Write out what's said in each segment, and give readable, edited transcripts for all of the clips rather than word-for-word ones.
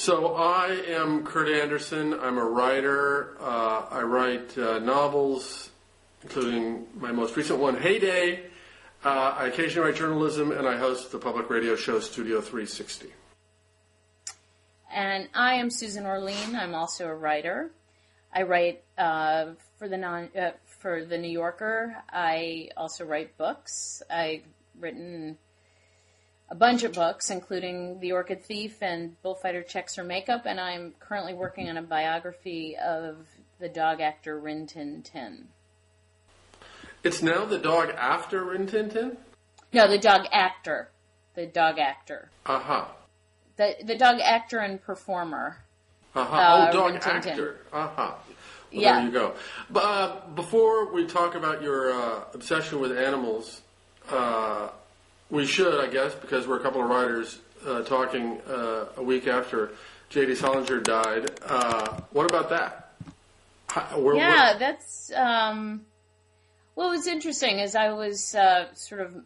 So I am Kurt Andersen. I'm a writer. I write novels, including my most recent one, Heyday. I occasionally write journalism, and I host the public radio show Studio 360. And I am Susan Orlean. I'm also a writer. I write for the New Yorker. I also write books. I've written a bunch of books, including The Orchid Thief and Bullfighter Checks Her Makeup, and I'm currently working on a biography of the dog actor Rin Tin Tin. It's now the dog after Rin Tin Tin? No, the dog actor. The dog actor. Uh-huh. The dog actor and performer. Uh-huh. Dog actor. Uh-huh. Well, Yeah. There you go. But before we talk about your obsession with animals, we should, I guess, because we're a couple of writers talking a week after J.D. Salinger died. What about that? That's... what was interesting is I was sort of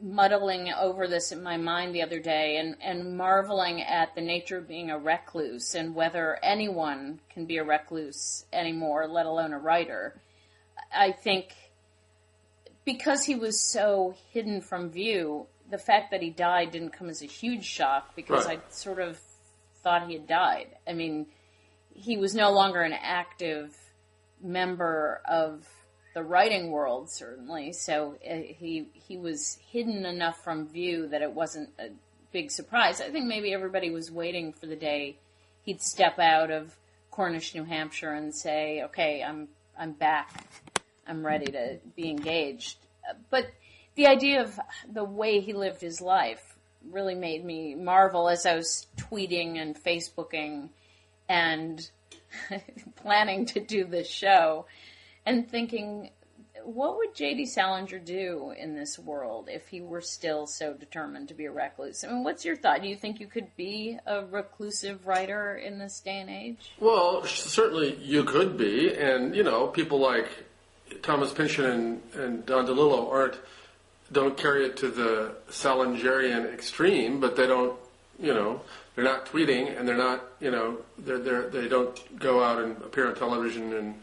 muddling over this in my mind the other day and marveling at the nature of being a recluse and whether anyone can be a recluse anymore, let alone a writer. I think because he was so hidden from view, the fact that he died didn't come as a huge shock because Right. I sort of thought he had died. I mean, he was no longer an active member of the writing world, certainly, so he was hidden enough from view that it wasn't a big surprise. I think maybe everybody was waiting for the day he'd step out of Cornish, New Hampshire and say, okay, I'm back. I'm ready to be engaged. But the idea of the way he lived his life really made me marvel as I was tweeting and Facebooking and planning to do this show and thinking, what would J.D. Salinger do in this world if he were still so determined to be a recluse? I mean, what's your thought? Do you think you could be a reclusive writer in this day and age? Well, certainly you could be, and, people like Thomas Pynchon and Don DeLillo don't carry it to the Salingerian extreme, but they don't, they're not tweeting, and they're not, they don't go out and appear on television and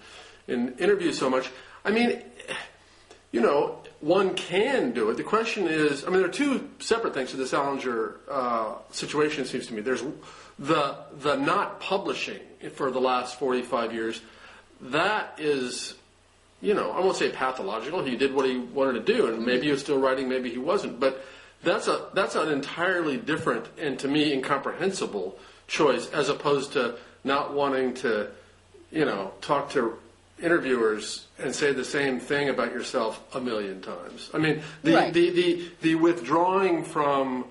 in interviews so much. I mean, one can do it. The question is, there are two separate things to the Salinger situation, it seems to me. There's the not publishing for the last 45 years. That is, I won't say pathological. He did what he wanted to do, and maybe he was still writing, maybe he wasn't. But that's an entirely different and, to me, incomprehensible choice as opposed to not wanting to, talk to interviewers and say the same thing about yourself a million times. I mean, the withdrawing from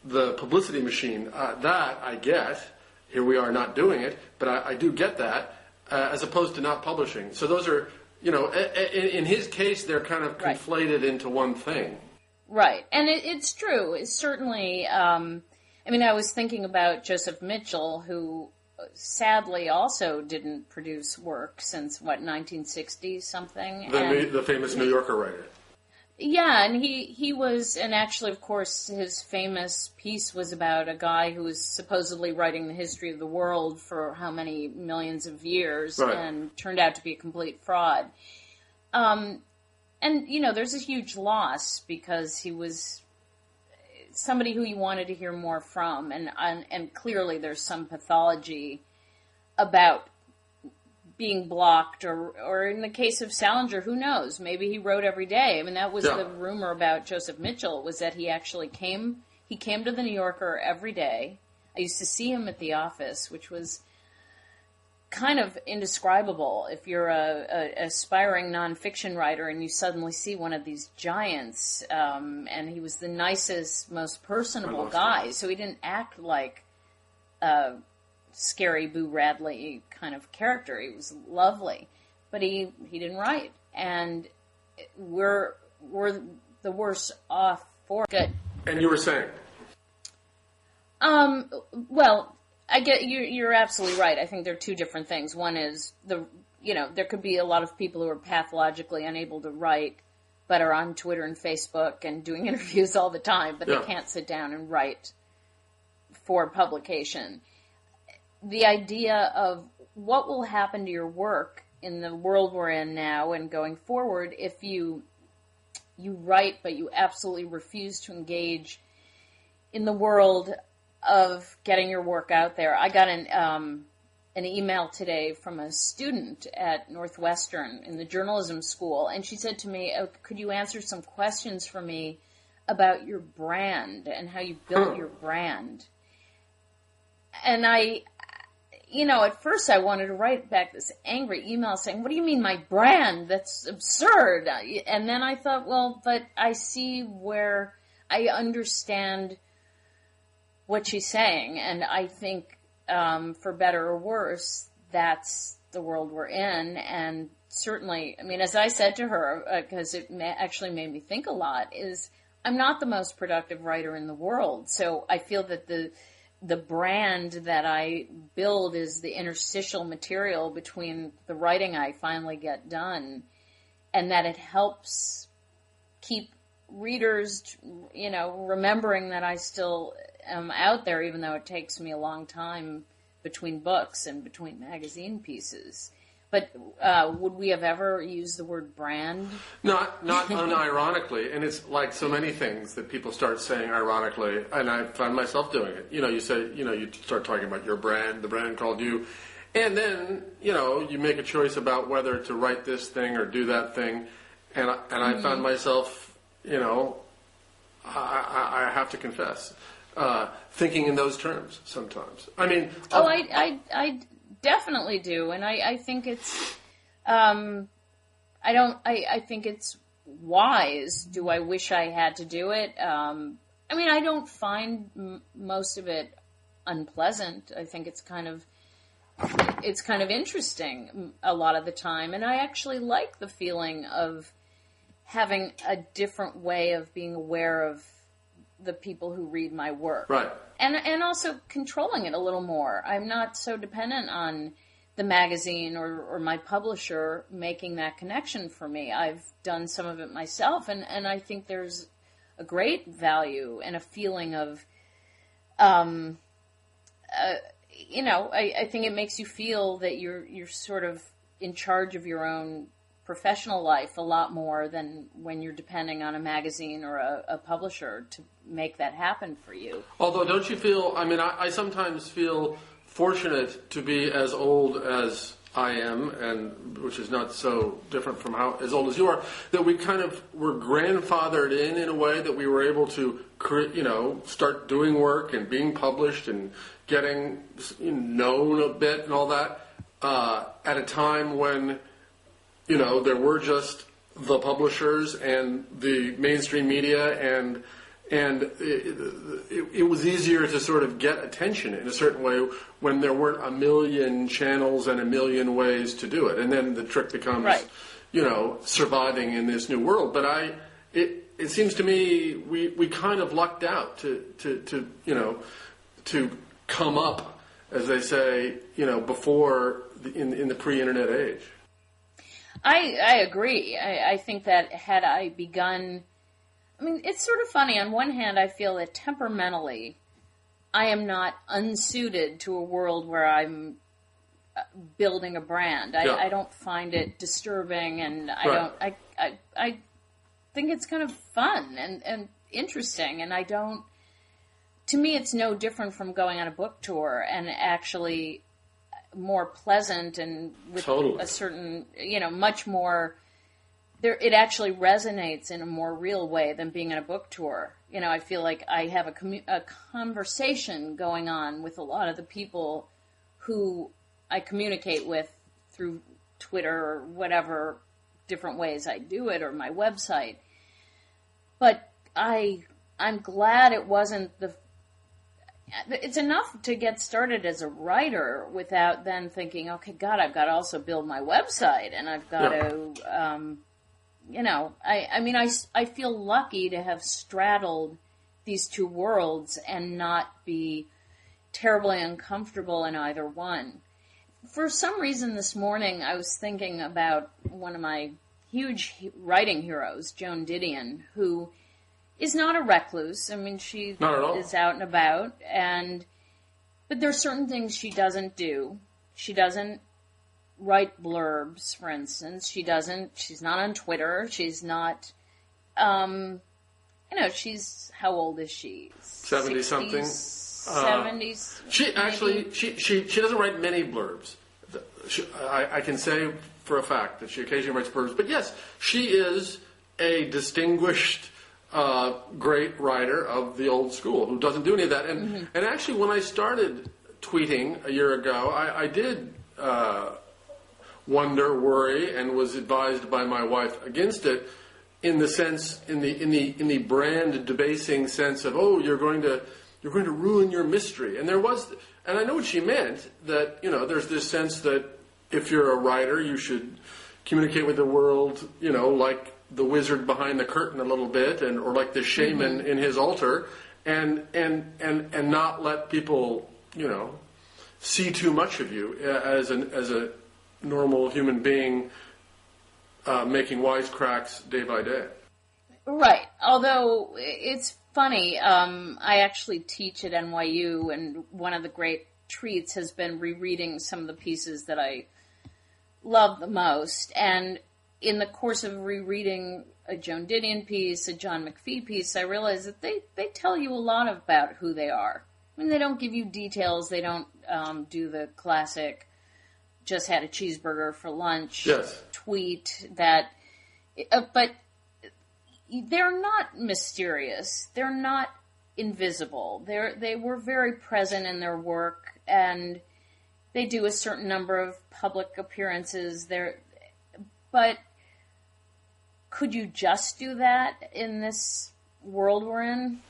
the publicity machine, that I get. Here we are not doing it, but I do get that, as opposed to not publishing. So those are, in his case, they're kind of conflated into one thing. Right. And it's true. It's certainly, I was thinking about Joseph Mitchell, who sadly also didn't produce work since, 1960 something? The famous New Yorker writer. Yeah, and he was, and actually, of course, his famous piece was about a guy who was supposedly writing the history of the world for how many millions of years, and turned out to be a complete fraud. And, there's a huge loss because he was somebody who you wanted to hear more from, and clearly there's some pathology about being blocked, or in the case of Salinger, who knows? Maybe he wrote every day. That was the rumor about Joseph Mitchell, was that he actually came to the New Yorker every day. I used to see him at the office, which was kind of indescribable if you're a aspiring nonfiction writer and you suddenly see one of these giants, and he was the nicest, most personable guy, so he didn't act like a scary Boo Radley kind of character. He was lovely, but he didn't write, and we're the worse off for it. Good. And you were saying? Well, I get you're absolutely right. I think there are two different things. One is there could be a lot of people who are pathologically unable to write, but are on Twitter and Facebook and doing interviews all the time, but they can't sit down and write for publication. the idea of what will happen to your work in the world we're in now and going forward if you write but you absolutely refuse to engage in the world of getting your work out there. I got an email today from a student at Northwestern in the journalism school, and she said to me, "Oh, could you answer some questions for me about your brand and how you built your brand?" And at first I wanted to write back this angry email saying, "What do you mean my brand? That's absurd." And then I thought, well, but I see where I understand what she's saying, and I think, for better or worse, that's the world we're in. And certainly, I mean, as I said to her, because it actually made me think a lot, is I'm not the most productive writer in the world. So I feel that the brand that I build is the interstitial material between the writing I finally get done, and that it helps keep readers, remembering that I still am out there, even though it takes me a long time between books and between magazine pieces. But would we have ever used the word brand? Not unironically, and it's like so many things that people start saying ironically, and I find myself doing it. You say, you start talking about your brand, the brand called you, and then, you make a choice about whether to write this thing or do that thing, and I found myself, I have to confess, thinking in those terms sometimes. I mean... I definitely do, and I think it's, I think it's wise. Do I wish I had to do it? I don't find most of it unpleasant. I think it's kind of interesting a lot of the time, and I actually like the feeling of having a different way of being aware of the people who read my work. Right. And also controlling it a little more. I'm not so dependent on the magazine or my publisher making that connection for me. I've done some of it myself, and I think there's a great value and a feeling of, I think it makes you feel that you're sort of in charge of your own professional life a lot more than when you're depending on a magazine or a publisher to make that happen for you. Although, don't you feel, I sometimes feel fortunate to be as old as I am, and which is not so different from as old as you are, that we kind of were grandfathered in a way that we were able to, start doing work and being published and getting known a bit and all that at a time when there were just the publishers and the mainstream media, and it was easier to sort of get attention in a certain way when there weren't a million channels and a million ways to do it. And then the trick becomes, right, surviving in this new world. But it seems to me we kind of lucked out to come up, as they say, before in the pre-internet age. I agree. I think that had I begun... it's sort of funny. On one hand, I feel that temperamentally, I am not unsuited to a world where I'm building a brand. I don't find it disturbing, and I think it's kind of fun and interesting, and to me, it's no different from going on a book tour, and actually more pleasant and with a certain, much more... it actually resonates in a more real way than being on a book tour. I feel like I have a conversation going on with a lot of the people who I communicate with through Twitter or whatever different ways I do it, or my website. But I'm glad it wasn't it's enough to get started as a writer without then thinking, okay, God, I've got to also build my website, and I've got to... I feel lucky to have straddled these two worlds and not be terribly uncomfortable in either one. For some reason this morning, I was thinking about one of my huge writing heroes, Joan Didion, who is not a recluse. She is out and about, and But there are certain things she doesn't do. She doesn't write blurbs, for instance. She's not on Twitter. She's not, she's, how old is she? 70-something? 70s. She actually, she doesn't write many blurbs. I can say for a fact that she occasionally writes blurbs. But yes, she is a distinguished, great writer of the old school who doesn't do any of that. And actually, when I started tweeting a year ago, I did worry, and was advised by my wife against it, in the sense, in the brand debasing sense of, oh, you're going to ruin your mystery. And I know what she meant, that, there's this sense that if you're a writer, you should communicate with the world, like the wizard behind the curtain a little bit, or like the shaman in his altar, and not let people, see too much of you as a normal human being making wisecracks day by day. Right. Although it's funny, I actually teach at NYU, and one of the great treats has been rereading some of the pieces that I love the most. And in the course of rereading a Joan Didion piece, a John McPhee piece, I realized that they tell you a lot about who they are. I mean, they don't give you details. They don't do the classic just had a cheeseburger for lunch tweet that, but they're not mysterious. They're not invisible. They were very present in their work, and they do a certain number of public appearances there. But could you just do that in this world we're in?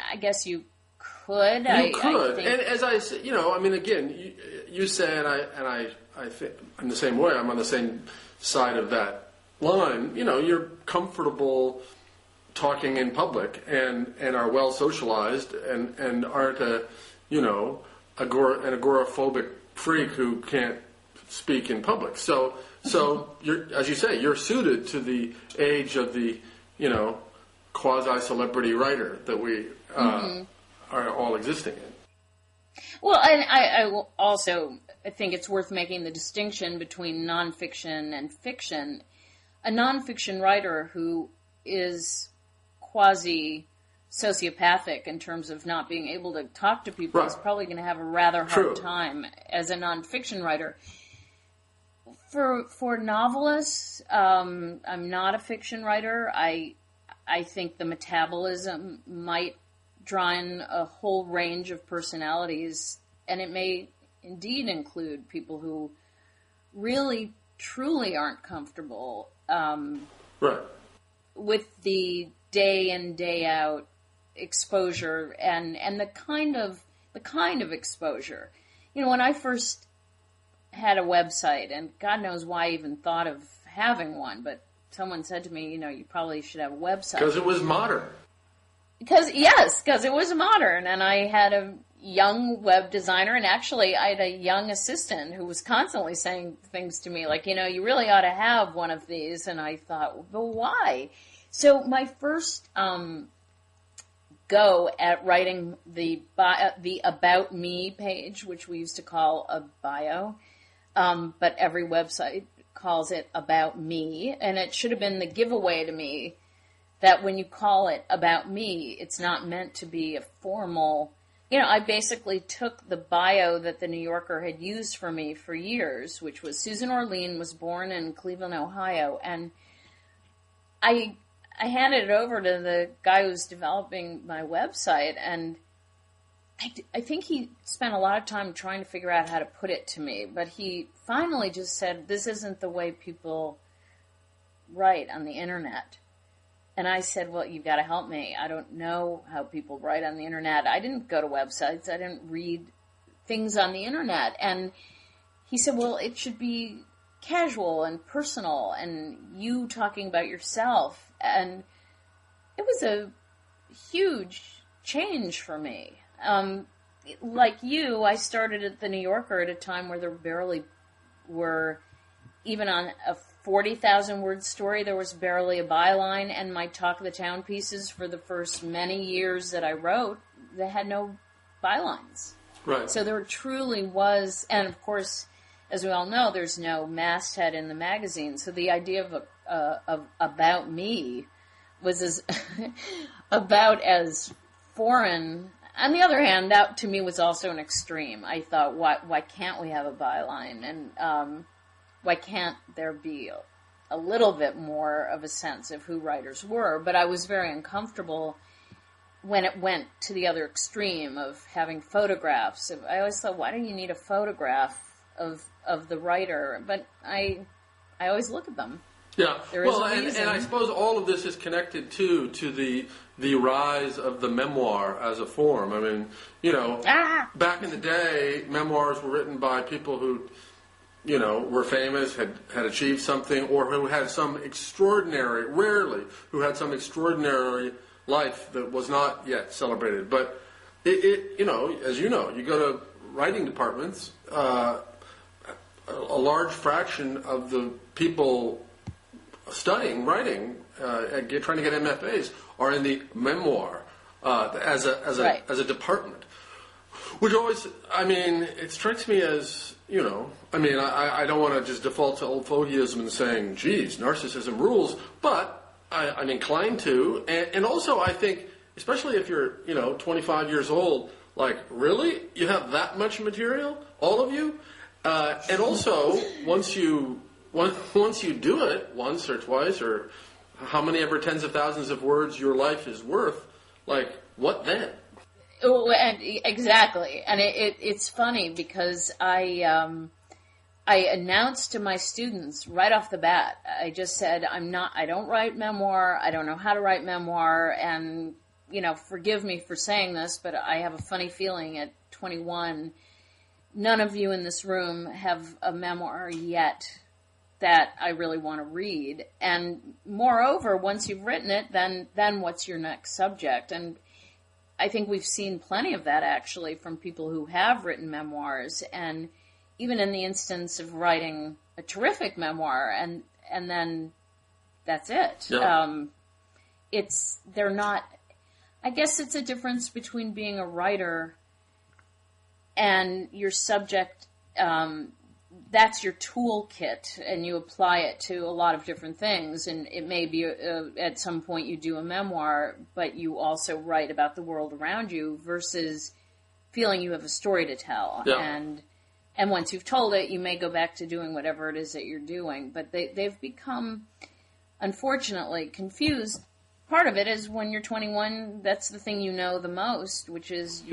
I guess you could. You could. And as I said, again, you say, and I think in the same way, I'm on the same side of that line. You're comfortable talking in public and are well socialized and aren't an agoraphobic freak who can't speak in public. So you're, as you say, you're suited to the age of the, quasi-celebrity writer that we are all existing in. Well, and I will also think it's worth making the distinction between nonfiction and fiction. A nonfiction writer who is quasi-sociopathic in terms of not being able to talk to people is probably going to have a rather hard time as a nonfiction writer. For novelists, I'm not a fiction writer. I think the metabolism might draw in a whole range of personalities, and it may indeed include people who really, truly aren't comfortable with the day in, day out exposure and the kind of exposure. When I first had a website, and God knows why I even thought of having one, but someone said to me, you probably should have a website. Because it was modern. Because it was modern, and I had a young web designer, and actually I had a young assistant who was constantly saying things to me like, you really ought to have one of these, and I thought, well, why? So my first go at writing the About Me page, which we used to call a bio, but every website calls it About Me, and it should have been the giveaway to me that when you call it About Me, it's not meant to be a formal... I basically took the bio that the New Yorker had used for me for years, which was Susan Orlean was born in Cleveland, Ohio, and I handed it over to the guy who was developing my website, and I think he spent a lot of time trying to figure out how to put it to me, but he finally just said, this isn't the way people write on the internet. And I said, well, you've got to help me. I don't know how people write on the internet. I didn't go to websites. I didn't read things on the internet. And he said, well, it should be casual and personal and you talking about yourself. And it was a huge change for me. Like you, I started at the New Yorker at a time where there barely were, even on a 40,000 word story, there was barely a byline, and my Talk of the Town pieces for the first many years that I wrote, they had no bylines. Right. So there truly was, and of course, as we all know, there's no masthead in the magazine. So the idea of about me was as about as foreign. On the other hand, that to me was also an extreme. I thought, why can't we have a byline? And why can't there be a little bit more of a sense of who writers were? But I was very uncomfortable when it went to the other extreme of having photographs. I always thought, why do you need a photograph of the writer? But I always look at them. Yeah, well, and I suppose all of this is connected too to the rise of the memoir as a form. I mean, back in the day, memoirs were written by people who, were famous, had achieved something, or who had some extraordinary, rarely, who had some extraordinary life that was not yet celebrated. But as you know, you go to writing departments, a large fraction of the people studying writing, trying to get MFAs, are in the memoir as a department, which always, it strikes me as I don't want to just default to old fogyism and saying, geez, narcissism rules, but I'm inclined to, and also I think, especially if you're 25 years old, like, really, you have that much material, all of you, and also once you do it once or twice, or how many ever tens of thousands of words your life is worth, like, what then? Oh, and exactly. And it's funny because I announced to my students right off the bat, I just said, I don't write memoir, I don't know how to write memoir, and, forgive me for saying this, but I have a funny feeling at 21, none of you in this room have a memoir yet that I really want to read. And moreover, once you've written it, then what's your next subject? And I think we've seen plenty of that, actually, from people who have written memoirs. And even in the instance of writing a terrific memoir, and then that's it. Yeah. They're not, I guess it's a difference between being a writer and your subject, that's your toolkit, and you apply it to a lot of different things. And it may be at some point you do a memoir, but you also write about the world around you, versus feeling you have a story to tell. Yeah. And once you've told it, you may go back to doing whatever it is that you're doing. But they've become, unfortunately, confused. Part of it is when you're 21, that's the thing you know the most, which is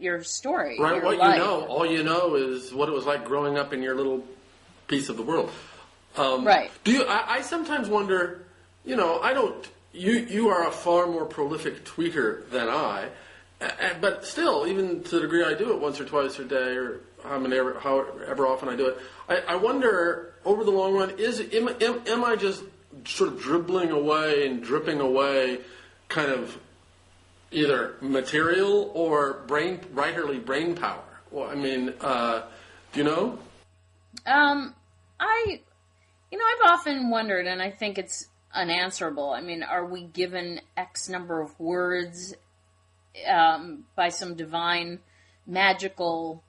your story. Right, your what life. all you know is what it was like growing up in your little piece of the world. Right. I sometimes wonder, you are a far more prolific tweeter than I, but still, even to the degree I do it once or twice a day, or however often I do it, I wonder, over the long run, am I just sort of dribbling away and dripping away kind of either material or writerly brain power? Well, do you know? I've often wondered, and I think it's unanswerable. Are we given X number of words by some divine magical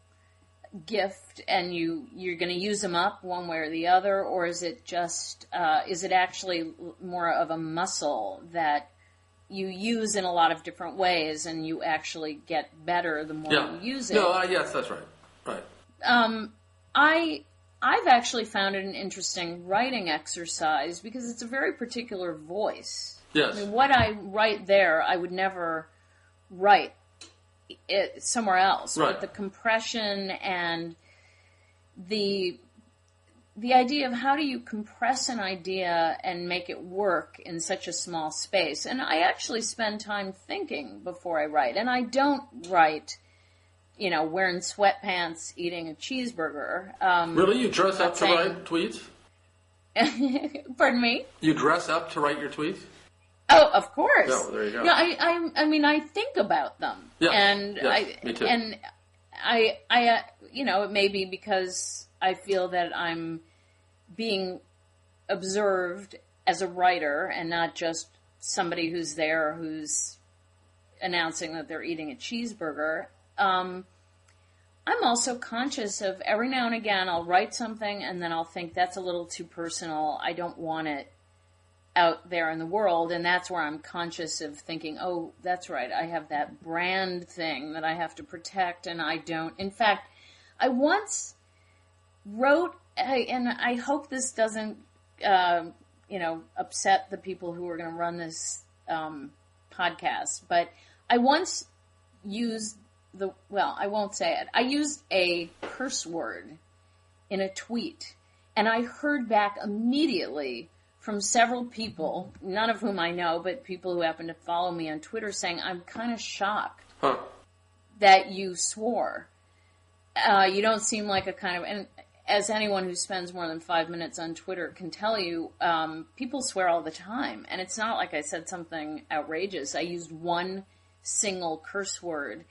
gift, and you're going to use them up one way or the other, or is it just is it actually more of a muscle that you use in a lot of different ways, and you actually get better the more you use it? No, yes, that's right. Right. I've actually found it an interesting writing exercise because it's a very particular voice. Yes. What I write there, I would never write it somewhere else. Right. But the compression and the idea of how do you compress an idea and make it work in such a small space. And I actually spend time thinking before I write. And I don't write, wearing sweatpants, eating a cheeseburger. Really? You dress up to write tweets? Pardon me? You dress up to write your tweets? Oh, of course. No, there you go. No, I think about them. Yeah. And me too. And it may be because I feel that I'm being observed as a writer and not just somebody who's there who's announcing that they're eating a cheeseburger. I'm also conscious of every now and again I'll write something and then I'll think that's a little too personal. I don't want it out there in the world, and that's where I'm conscious of thinking, oh, that's right, I have that brand thing that I have to protect, and I don't. In fact, I once wrote, and I hope this doesn't, upset the people who are going to run this podcast, but I once used I won't say it. I used a curse word in a tweet, and I heard back immediately from several people, none of whom I know, but people who happen to follow me on Twitter, saying, I'm kind of shocked that you swore. You don't seem like a kind of... And as anyone who spends more than 5 minutes on Twitter can tell you, people swear all the time. And it's not like I said something outrageous. I used one single curse word.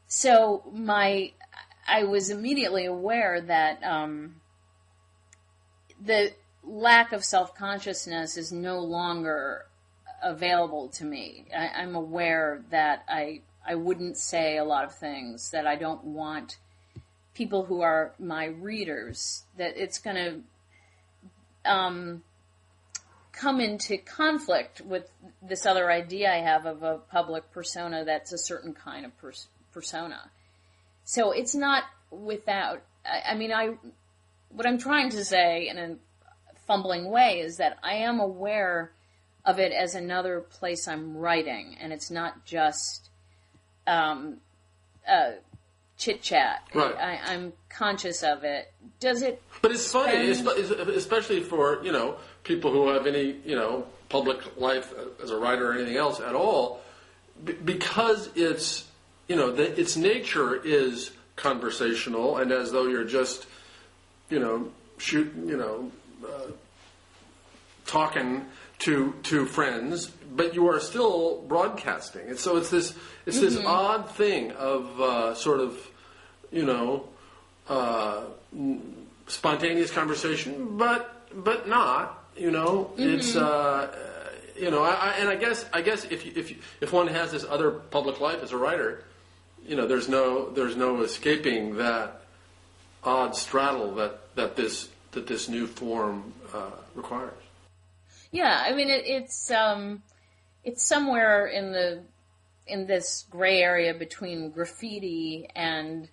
So I was immediately aware that the lack of self-consciousness is no longer available to me. I'm aware that I wouldn't say a lot of things, that I don't want people who are my readers, that it's going to come into conflict with this other idea I have of a public persona that's a certain kind of persona. So it's not without... what I'm trying to say in a fumbling way is that I am aware of it as another place I'm writing, and it's not just chit-chat. Right. I'm conscious of it. Does it... But it's funny, especially for, people who have any, public life as a writer or anything else at all, because it's, its nature is conversational, and as though you're just, talking to friends, but you are still broadcasting. And so it's this odd thing of sort of, spontaneous conversation, but not. It's I guess if one has this other public life as a writer, there's no escaping that odd straddle that this new form requires. Yeah, it's somewhere in this gray area between graffiti and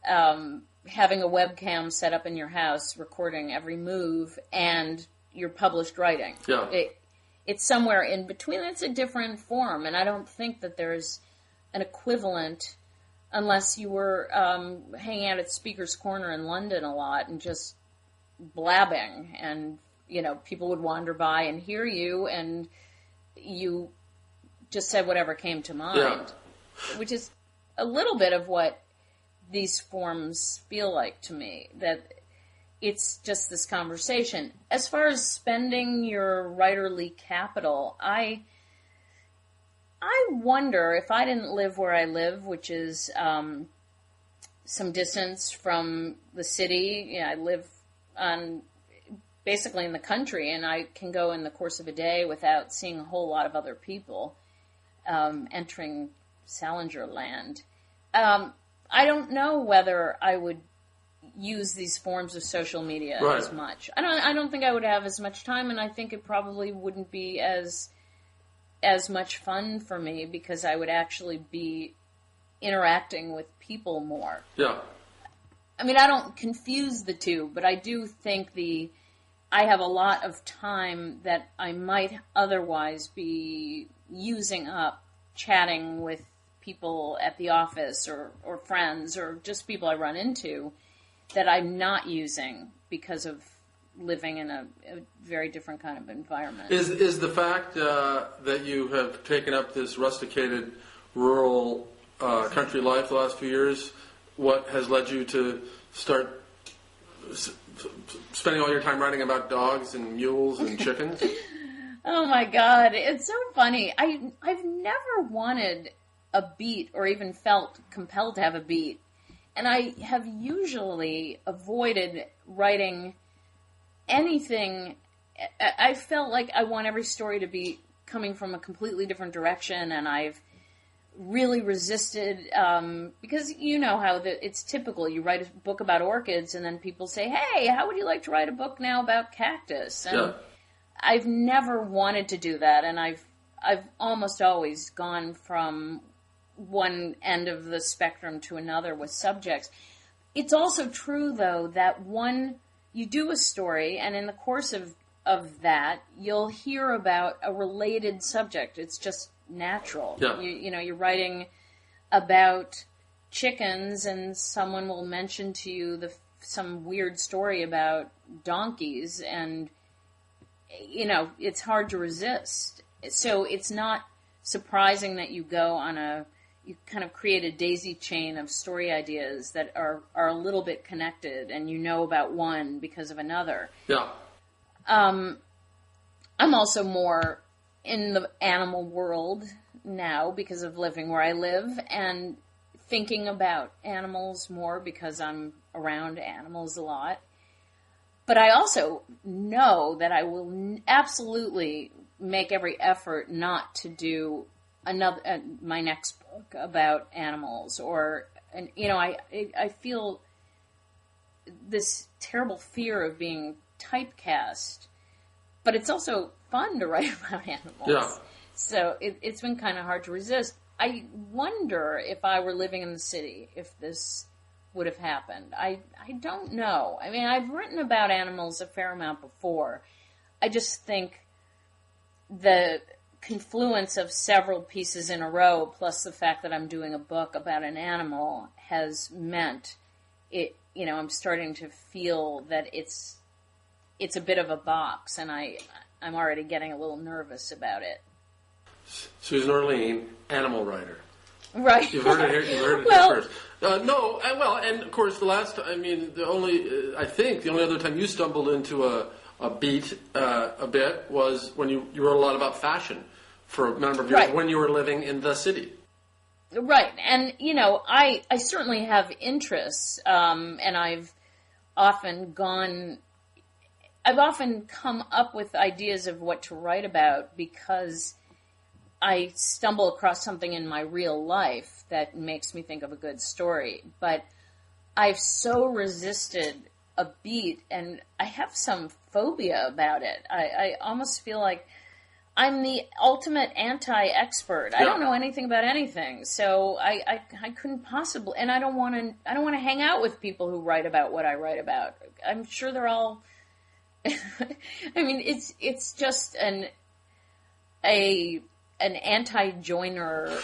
having a webcam set up in your house recording every move and your published writing. Yeah. It's somewhere in between. It's a different form, and I don't think that there's an equivalent unless you were hanging out at Speaker's Corner in London a lot and just blabbing, and people would wander by and hear you, and you just said whatever came to mind, which is a little bit of what these forms feel like to me, that it's just this conversation. As far as spending your writerly capital, I wonder if I didn't live where I live, which is some distance from the city. I live basically in the country, and I can go in the course of a day without seeing a whole lot of other people entering Salinger land. I don't know whether I would use these forms of social media as much. I don't think I would have as much time, and I think it probably wouldn't be as much fun for me, because I would actually be interacting with people more. Yeah. I don't confuse the two, but I do think I have a lot of time that I might otherwise be using up chatting with people at the office or friends or just people I run into that I'm not using because of living in a very different kind of environment. Is the fact that you have taken up this rusticated rural country life the last few years what has led you to start spending all your time writing about dogs and mules and chickens? Oh my God, it's so funny. I've never wanted a beat or even felt compelled to have a beat. And I have usually avoided writing anything. I felt like I want every story to be coming from a completely different direction, and I've really resisted, because you know how it's typical. You write a book about orchids, and then people say, hey, how would you like to write a book now about cactus? And I've never wanted to do that, and I've almost always gone from one end of the spectrum to another with subjects. It's also true, though, that you do a story, and in the course of that, you'll hear about a related subject. It's just natural. Yeah. You're writing about chickens, and someone will mention to you some weird story about donkeys, and it's hard to resist. So it's not surprising that you you kind of create a daisy chain of story ideas that are a little bit connected, and about one because of another. Yeah. I'm also more in the animal world now because of living where I live and thinking about animals more because I'm around animals a lot. But I also know that I will absolutely make every effort not to do my next book about animals, I feel this terrible fear of being typecast, but it's also fun to write about animals. Yeah. So it's been kind of hard to resist. I wonder if I were living in the city, if this would have happened. I don't know. I mean, I've written about animals a fair amount before. I just think the confluence of several pieces in a row, plus the fact that I'm doing a book about an animal, has meant it. I'm starting to feel that it's a bit of a box, and I'm already getting a little nervous about it. Susan Orlean, animal writer. Right. You've heard it here. You've heard it here first. No, and of course, the only other time you stumbled into a beat a bit was when you wrote a lot about fashion for a number of years when you were living in the city. Right, and I certainly have interests, and I've often come up with ideas of what to write about because I stumble across something in my real life that makes me think of a good story. But I've so resisted a beat, and I have some phobia about it. I almost feel like I'm the ultimate anti-expert. I don't know anything about anything, so I couldn't possibly, and I don't want to hang out with people who write about what I write about. I'm sure they're all. I mean, it's just an anti-joiner.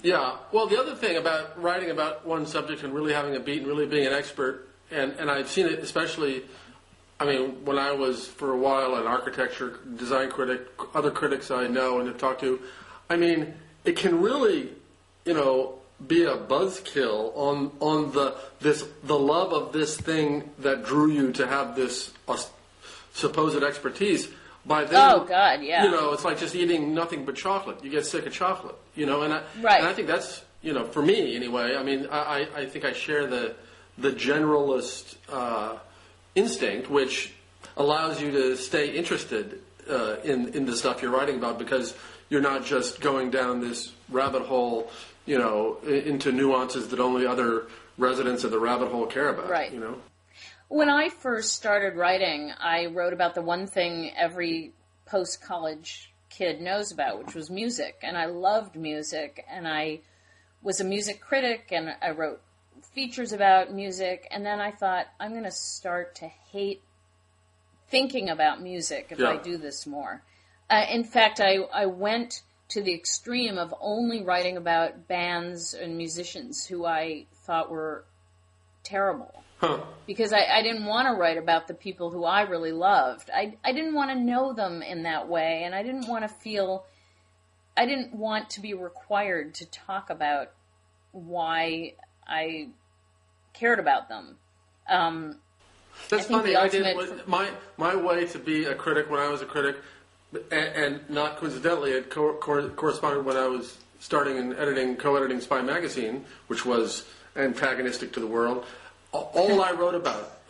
Yeah. Well, the other thing about writing about one subject and really having a beat and really being an expert, and I've seen it especially. I mean, when I was for a while an architecture design critic, other critics I know and have talked to, I mean, it can really, be a buzzkill on the love of this thing that drew you to have this supposed expertise. By then, oh God, yeah. It's like just eating nothing but chocolate. You get sick of chocolate, and I think that's, for me anyway. I mean, I think I share the generalist instinct, which allows you to stay interested in the stuff you're writing about because you're not just going down this rabbit hole, into nuances that only other residents of the rabbit hole care about. Right. When I first started writing, I wrote about the one thing every post-college kid knows about, which was music. And I loved music, and I was a music critic, and I wrote features about music. And then I thought, I'm going to start to hate thinking about music if I do this more. In fact, I went to the extreme of only writing about bands and musicians who I thought were terrible. Huh. Because I didn't want to write about the people who I really loved. I didn't want to know them in that way, and I didn't want to be required to talk about why I cared about them. That's funny. My way to be a critic when I was a critic, and not coincidentally, it corresponded when I was starting and co-editing Spy Magazine, which was antagonistic to the world. All I wrote about,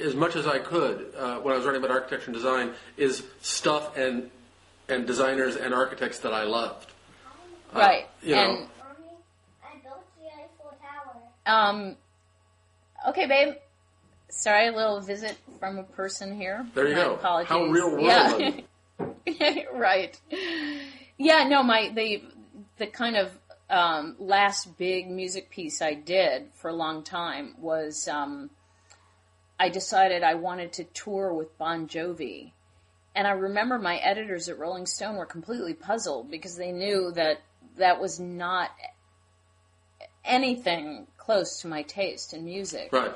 as much as I could, when I was writing about architecture and design, is stuff and designers and architects that I loved. Right. Okay, babe. Sorry, a little visit from a person here. There you go. Apologies. How real world. Yeah. Right. Yeah, no, the kind of last big music piece I did for a long time was I decided I wanted to tour with Bon Jovi. And I remember my editors at Rolling Stone were completely puzzled because they knew that was not anything close to my taste in music. Right.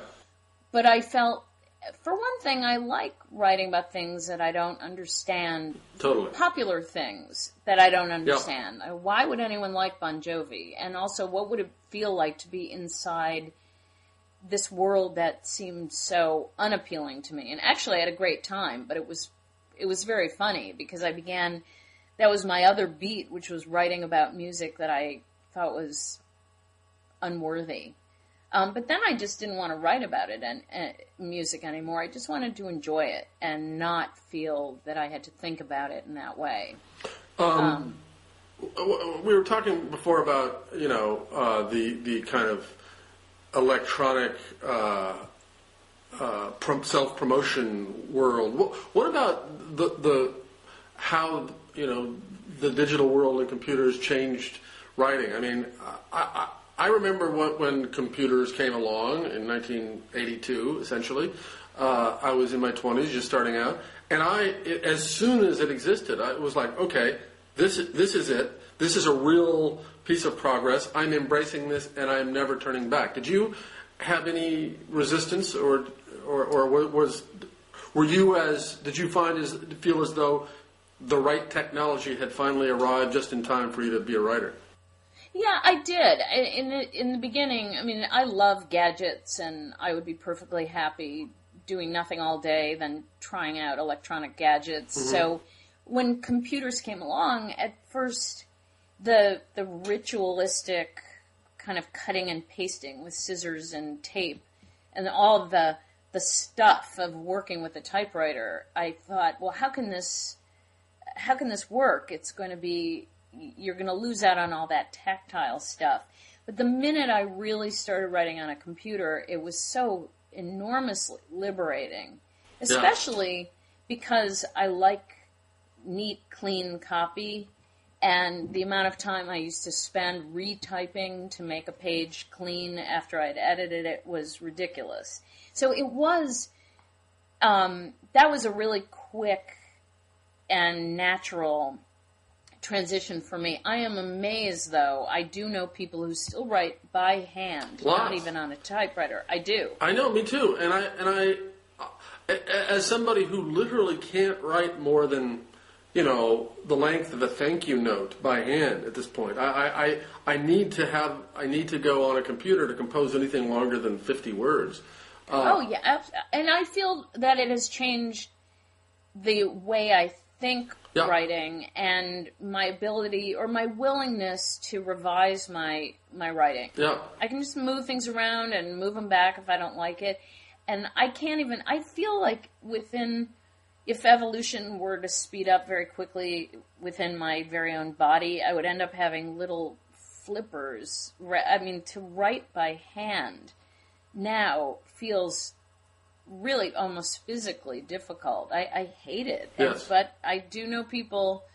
But I felt, for one thing, I like writing about things that I don't understand. Totally. Popular things that I don't understand. Yep. Why would anyone like Bon Jovi? And also, what would it feel like to be inside this world that seemed so unappealing to me? And actually, I had a great time, but it was very funny because that was my other beat, which was writing about music that I thought was unworthy. But then I just didn't want to write about it and music anymore. I just wanted to enjoy it and not feel that I had to think about it in that way. We were talking before about the kind of electronic self-promotion world. What about the how the digital world and computers changed writing? I mean, I remember when computers came along in 1982, essentially. I was in my 20s, just starting out, and as soon as it existed, I was like, okay, this is it. This is a real piece of progress. I'm embracing this, and I'm never turning back. Did you have any resistance, or did you feel as though the right technology had finally arrived just in time for you to be a writer? Yeah, I did. In the beginning, I mean, I love gadgets, and I would be perfectly happy doing nothing all day than trying out electronic gadgets. Mm-hmm. So when computers came along, at first, the ritualistic kind of cutting and pasting with scissors and tape and all of the stuff of working with a typewriter, I thought, well, how can this work? It's going to be, you're going to lose out on all that tactile stuff. But the minute I really started writing on a computer, it was so enormously liberating, especially because I like neat, clean copy, and the amount of time I used to spend retyping to make a page clean after I'd edited it was ridiculous. So it was, that was a really quick and natural transition for me. I am amazed, though. I do know people who still write by hand, not even on a typewriter. I do. I know, me too. And I, as somebody who literally can't write more than, the length of a thank you note by hand at this point. I need to go on a computer to compose anything longer than 50 words. And I feel that it has changed the way I think writing and my ability or my willingness to revise my writing. Yeah. I can just move things around and move them back if I don't like it. And I feel like if evolution were to speed up very quickly within my very own body, I would end up having little flippers. I mean, to write by hand now feels really almost physically difficult. I hate it. Yes. But I do know people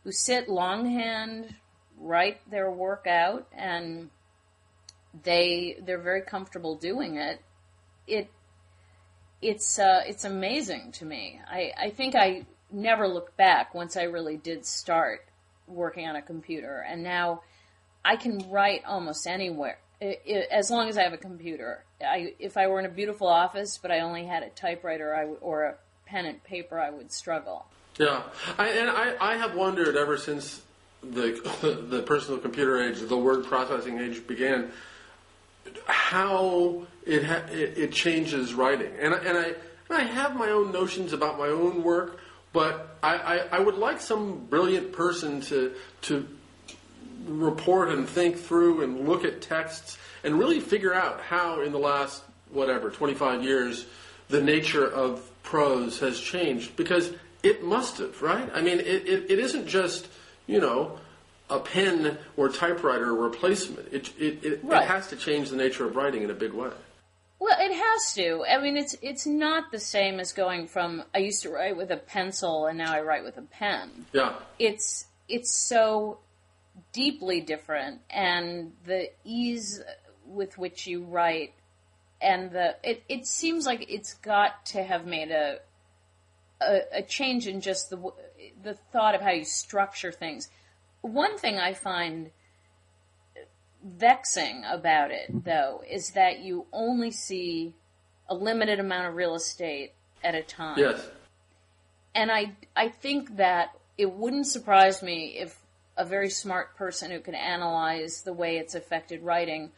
who sit longhand, write their work out, and they're very comfortable doing it. It's amazing to me. I think I never looked back once I really did start working on a computer, and now I can write almost anywhere. As long as I have a computer. If I were in a beautiful office, but I only had a typewriter or a pen and paper, I would struggle. Yeah, I have wondered ever since the personal computer age, the word processing age began, how it changes writing. And I have my own notions about my own work, but I would like some brilliant person to report and think through and look at texts and really figure out how in the last, 25 years, the nature of prose has changed. Because it must have, right? I mean, it isn't just, a pen or typewriter replacement. It has to change the nature of writing in a big way. Well, it has to. I mean, it's not the same as going from, I used to write with a pencil and now I write with a pen. Yeah. It's so deeply different, and the ease with which you write, and it seems like it's got to have made a change in just the thought of how you structure things. One thing I find vexing about it, though, is that you only see a limited amount of real estate at a time. Yes. And I think that it wouldn't surprise me if a very smart person who can analyze the way it's affected writing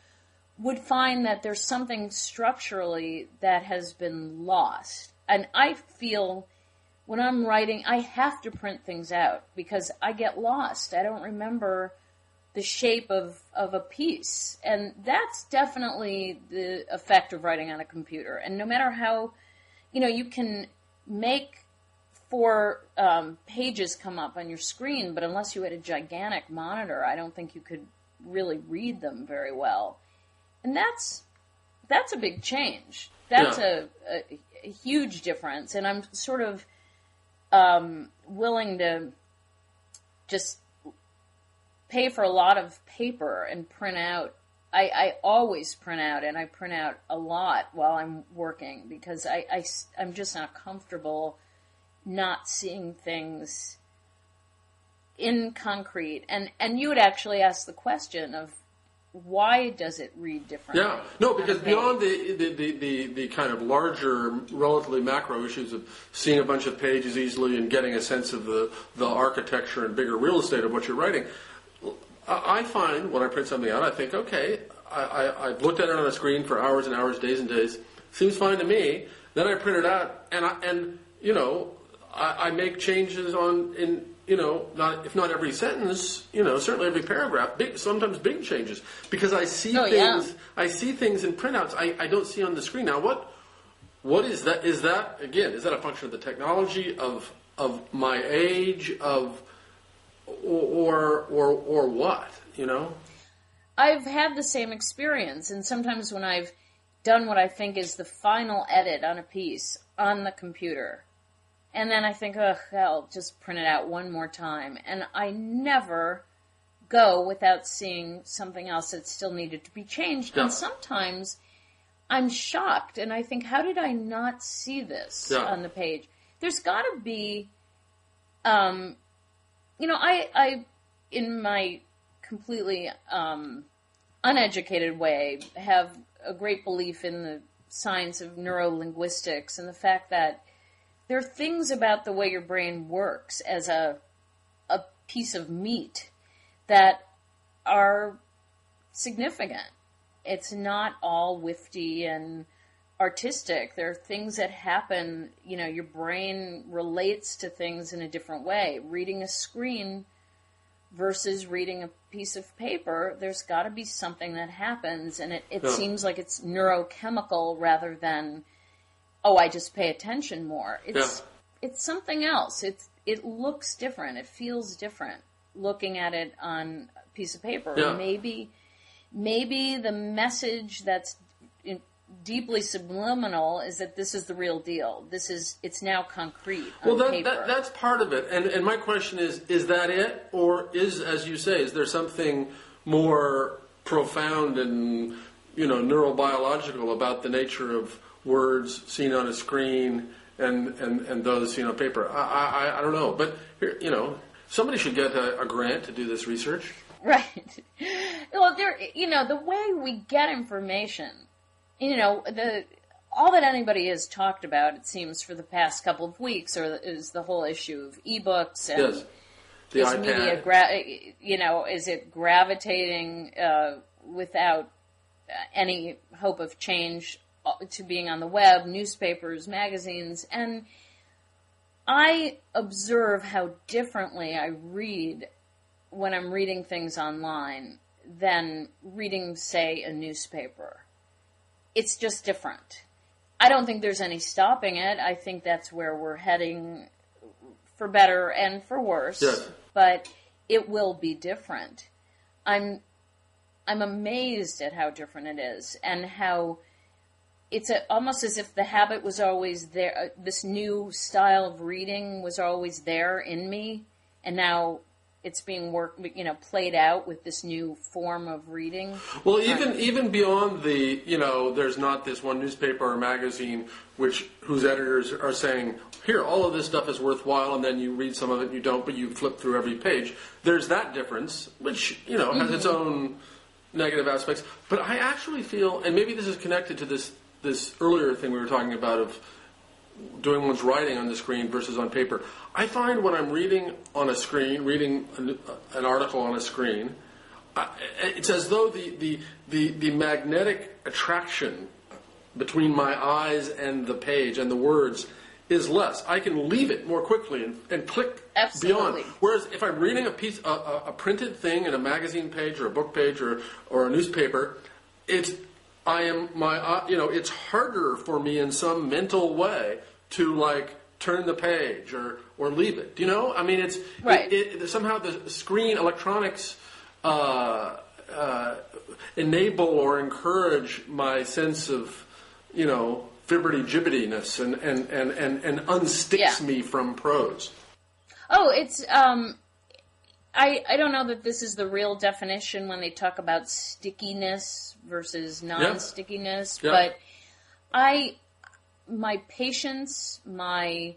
would find that there's something structurally that has been lost. And I feel when I'm writing, I have to print things out because I get lost. I don't remember the shape of a piece. And that's definitely the effect of writing on a computer. And no matter how, you can make 4 pages come up on your screen, but unless you had a gigantic monitor, I don't think you could really read them very well. And that's a big change. That's a huge difference. And I'm sort of willing to just pay for a lot of paper and print out. I always print out, and I print out a lot while I'm working because I'm just not comfortable not seeing things in concrete. And you would actually ask the question of why does it read differently? Yeah, no, because beyond the kind of larger, relatively macro issues of seeing a bunch of pages easily and getting a sense of the architecture and bigger real estate of what you're writing, I find when I print something out, I think, okay, I've looked at it on a screen for hours and hours, days and days. Seems fine to me. Then I print it out, and I make changes if not every sentence, certainly every paragraph, sometimes big changes, because I see things. Yeah. I see things in printouts I don't see on the screen. Now, what is that? Is that a function of the technology, of my age, or what? I've had the same experience, and sometimes when I've done what I think is the final edit on a piece on the computer, and then I think, I'll just print it out one more time. And I never go without seeing something else that still needed to be changed. Yeah. And sometimes I'm shocked, and I think, how did I not see this on the page? There's got to be, I in my completely uneducated way, have a great belief in the science of neurolinguistics and the fact that there are things about the way your brain works as a piece of meat that are significant. It's not all wifty and artistic. There are things that happen, your brain relates to things in a different way. Reading a screen versus reading a piece of paper, there's got to be something that happens, and it seems like it's neurochemical rather than, I just pay attention more. It's something else. It looks different. It feels different looking at it on a piece of paper. Yeah. Maybe the message that's deeply subliminal is that this is the real deal. It's now concrete on paper. That's part of it. And my question is that it? Or as you say, is there something more profound and, neurobiological about the nature of words seen on a screen and those seen on paper? I don't know. But, somebody should get a grant to do this research. Right. Well, the way we get information, all that anybody has talked about, it seems, for the past couple of weeks, is the whole issue of ebooks and yes. The iPad. Media, is it gravitating without any hope of change to being on the web, newspapers, magazines, and I observe how differently I read when I'm reading things online than reading, say, a newspaper. It's just different. I don't think there's any stopping it. I think that's where we're heading, for better and for worse. Yes. But it will be different. I'm amazed at how different it is, and how it's almost as if the habit was always there. This new style of reading was always there in me, and now it's being played out with this new form of reading. Well, even beyond the, there's not this one newspaper or magazine whose editors are saying, here, all of this stuff is worthwhile, and then you read some of it and you don't, but you flip through every page. There's that difference, which, has its own negative aspects. But I actually feel, and maybe this is connected to this earlier thing we were talking about of doing one's writing on the screen versus on paper. I find when I'm reading on a screen, reading an article on a screen, it's as though the magnetic attraction between my eyes and the page and the words is less. I can leave it more quickly and click Absolutely. beyond. Whereas if I'm reading a printed thing in a magazine page or a book page or a newspaper, it's harder for me in some mental way to turn the page or leave it. Do you know? I mean, it's right. Somehow the screen electronics enable or encourage my sense of fibbity-jibbityness and unsticks me from prose. Oh, it's I don't know that this is the real definition when they talk about stickiness versus non-stickiness, but my patience, and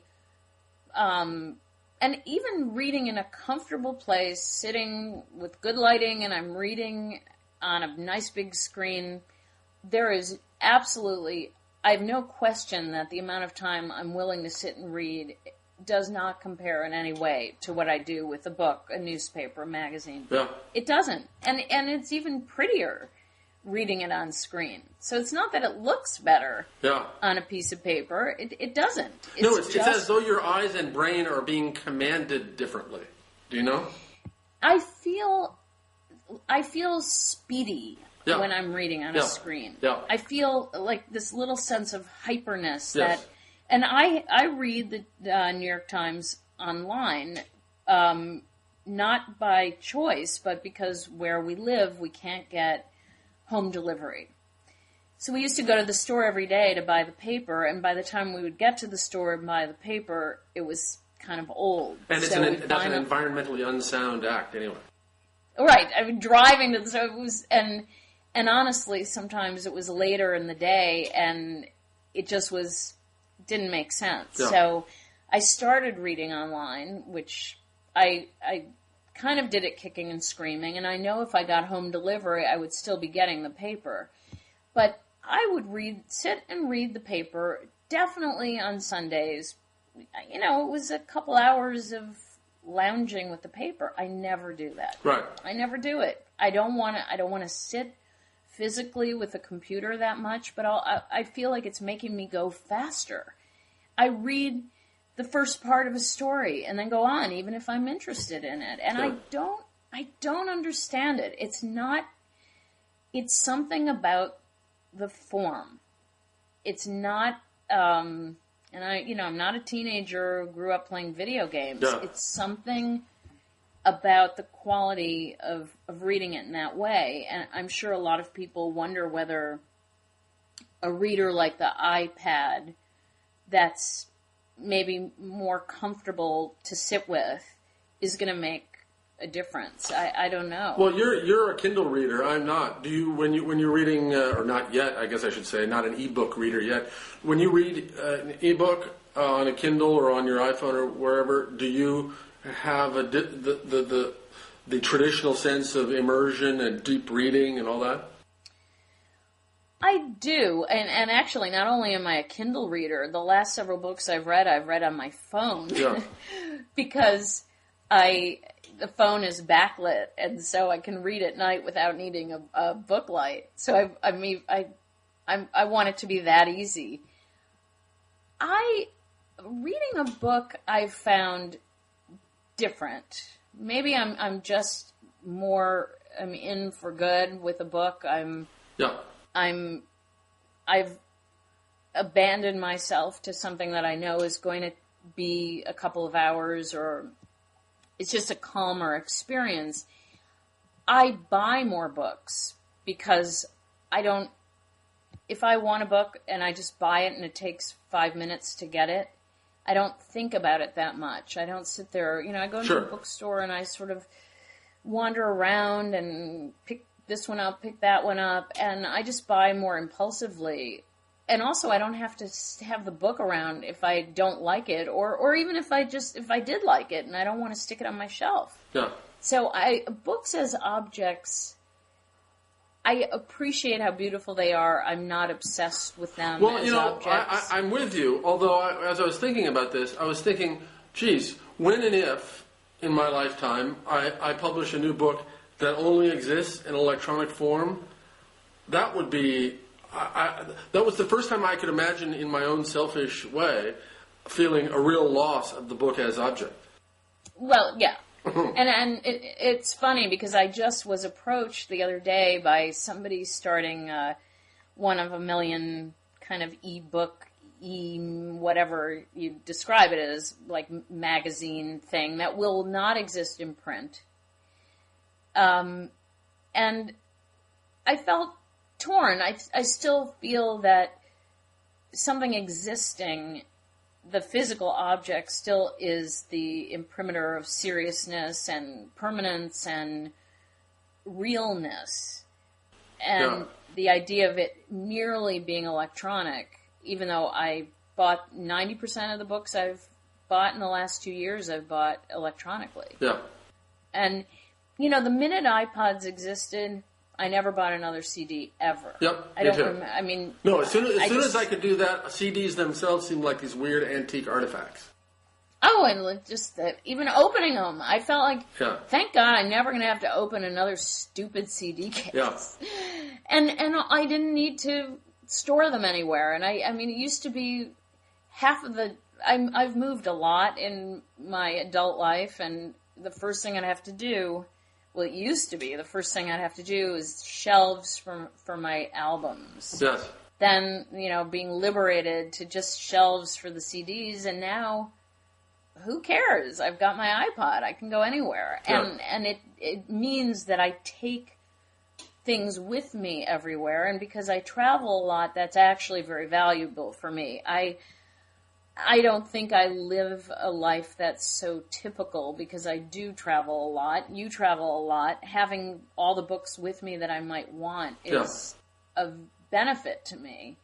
even reading in a comfortable place, sitting with good lighting, and I'm reading on a nice big screen, there is absolutely, I have no question that the amount of time I'm willing to sit and read does not compare in any way to what I do with a book, a newspaper, a magazine. Yeah. It doesn't. And it's even prettier reading it on screen. So it's not that it looks better on a piece of paper. It doesn't. It's as though your eyes and brain are being commanded differently. Do you know? I feel speedy when I'm reading on a screen. Yeah. I feel like this little sense of hyperness Yes. that... And I read the New York Times online, not by choice, but because where we live, we can't get home delivery. So we used to go to the store every day to buy the paper, and by the time we would get to the store and buy the paper, it was kind of old. And that's an environmentally unsound act, anyway. Right. I mean, driving to the store, it was, and honestly, sometimes it was later in the day, and it just didn't make sense. Yeah. So I started reading online, which I kind of did it kicking and screaming, and I know if I got home delivery, I would still be getting the paper. But I would sit and read the paper, definitely on Sundays. It was a couple hours of lounging with the paper. I never do that. Right. I never do it. I don't want to sit physically with a computer that much, but I feel like it's making me go faster. I read the first part of a story and then go on, even if I'm interested in it. And I don't understand it. It's something about the form. It's not, and I'm not a teenager who grew up playing video games. Yeah. It's something about the quality of reading it in that way. And I'm sure a lot of people wonder whether a reader like the iPad that's maybe more comfortable to sit with is going to make a difference. I don't know. Well, you're a Kindle reader. I'm not. Do you when you're reading or not yet? I guess I should say not an ebook reader yet. When you read an ebook on a Kindle or on your iPhone or wherever, do you have the traditional sense of immersion and deep reading and all that? I do, and actually, not only am I a Kindle reader, the last several books I've read on my phone, because the phone is backlit, and so I can read at night without needing a book light. So I want it to be that easy. Reading a book I've found different. Maybe I'm just more in for good with a book. I've abandoned myself to something that I know is going to be a couple of hours or it's just a calmer experience. I buy more books because if I want a book and I just buy it and it takes 5 minutes to get it, I don't think about it that much. I don't sit there, I go into a bookstore and I sort of wander around and pick this one up, pick that one up, and I just buy more impulsively. And also, I don't have to have the book around if I don't like it, or even if I did like it and I don't want to stick it on my shelf. Yeah. So books as objects, I appreciate how beautiful they are. I'm not obsessed with them as objects. I'm with you. Although, as I was thinking about this, I was thinking, geez, when and if in my lifetime I publish a new book that only exists in electronic form, that would be... that was the first time I could imagine, in my own selfish way, feeling a real loss of the book as object. Well, yeah. And it's funny because I just was approached the other day by somebody starting one of a million kind of e-book, whatever you describe it as, like magazine thing that will not exist in print. And I felt torn. I still feel that something existing, the physical object, still is the imprimatur of seriousness and permanence and realness. And the idea of it merely being electronic, even though I bought 90% of the books I've bought in the last 2 years, I've bought electronically. Yeah. And, the minute iPods existed, I never bought another CD ever. Yep, I don't. I mean, no. As soon as I could do that, CDs themselves seemed like these weird antique artifacts. Oh, and just even opening them, I felt like, thank God, I'm never going to have to open another stupid CD case. Yeah. And I didn't need to store them anywhere. And I mean, it used to be half of the. I've moved a lot in my adult life, and the first thing I'd have to do. Well, it used to be the first thing I'd have to do is shelves for my albums. Yes. Then, being liberated to just shelves for the CDs, and now, who cares? I've got my iPod. I can go anywhere. Yeah. And it means that I take things with me everywhere, and because I travel a lot, that's actually very valuable for me. I don't think I live a life that's so typical because I do travel a lot. You travel a lot. Having all the books with me that I might want is of benefit to me,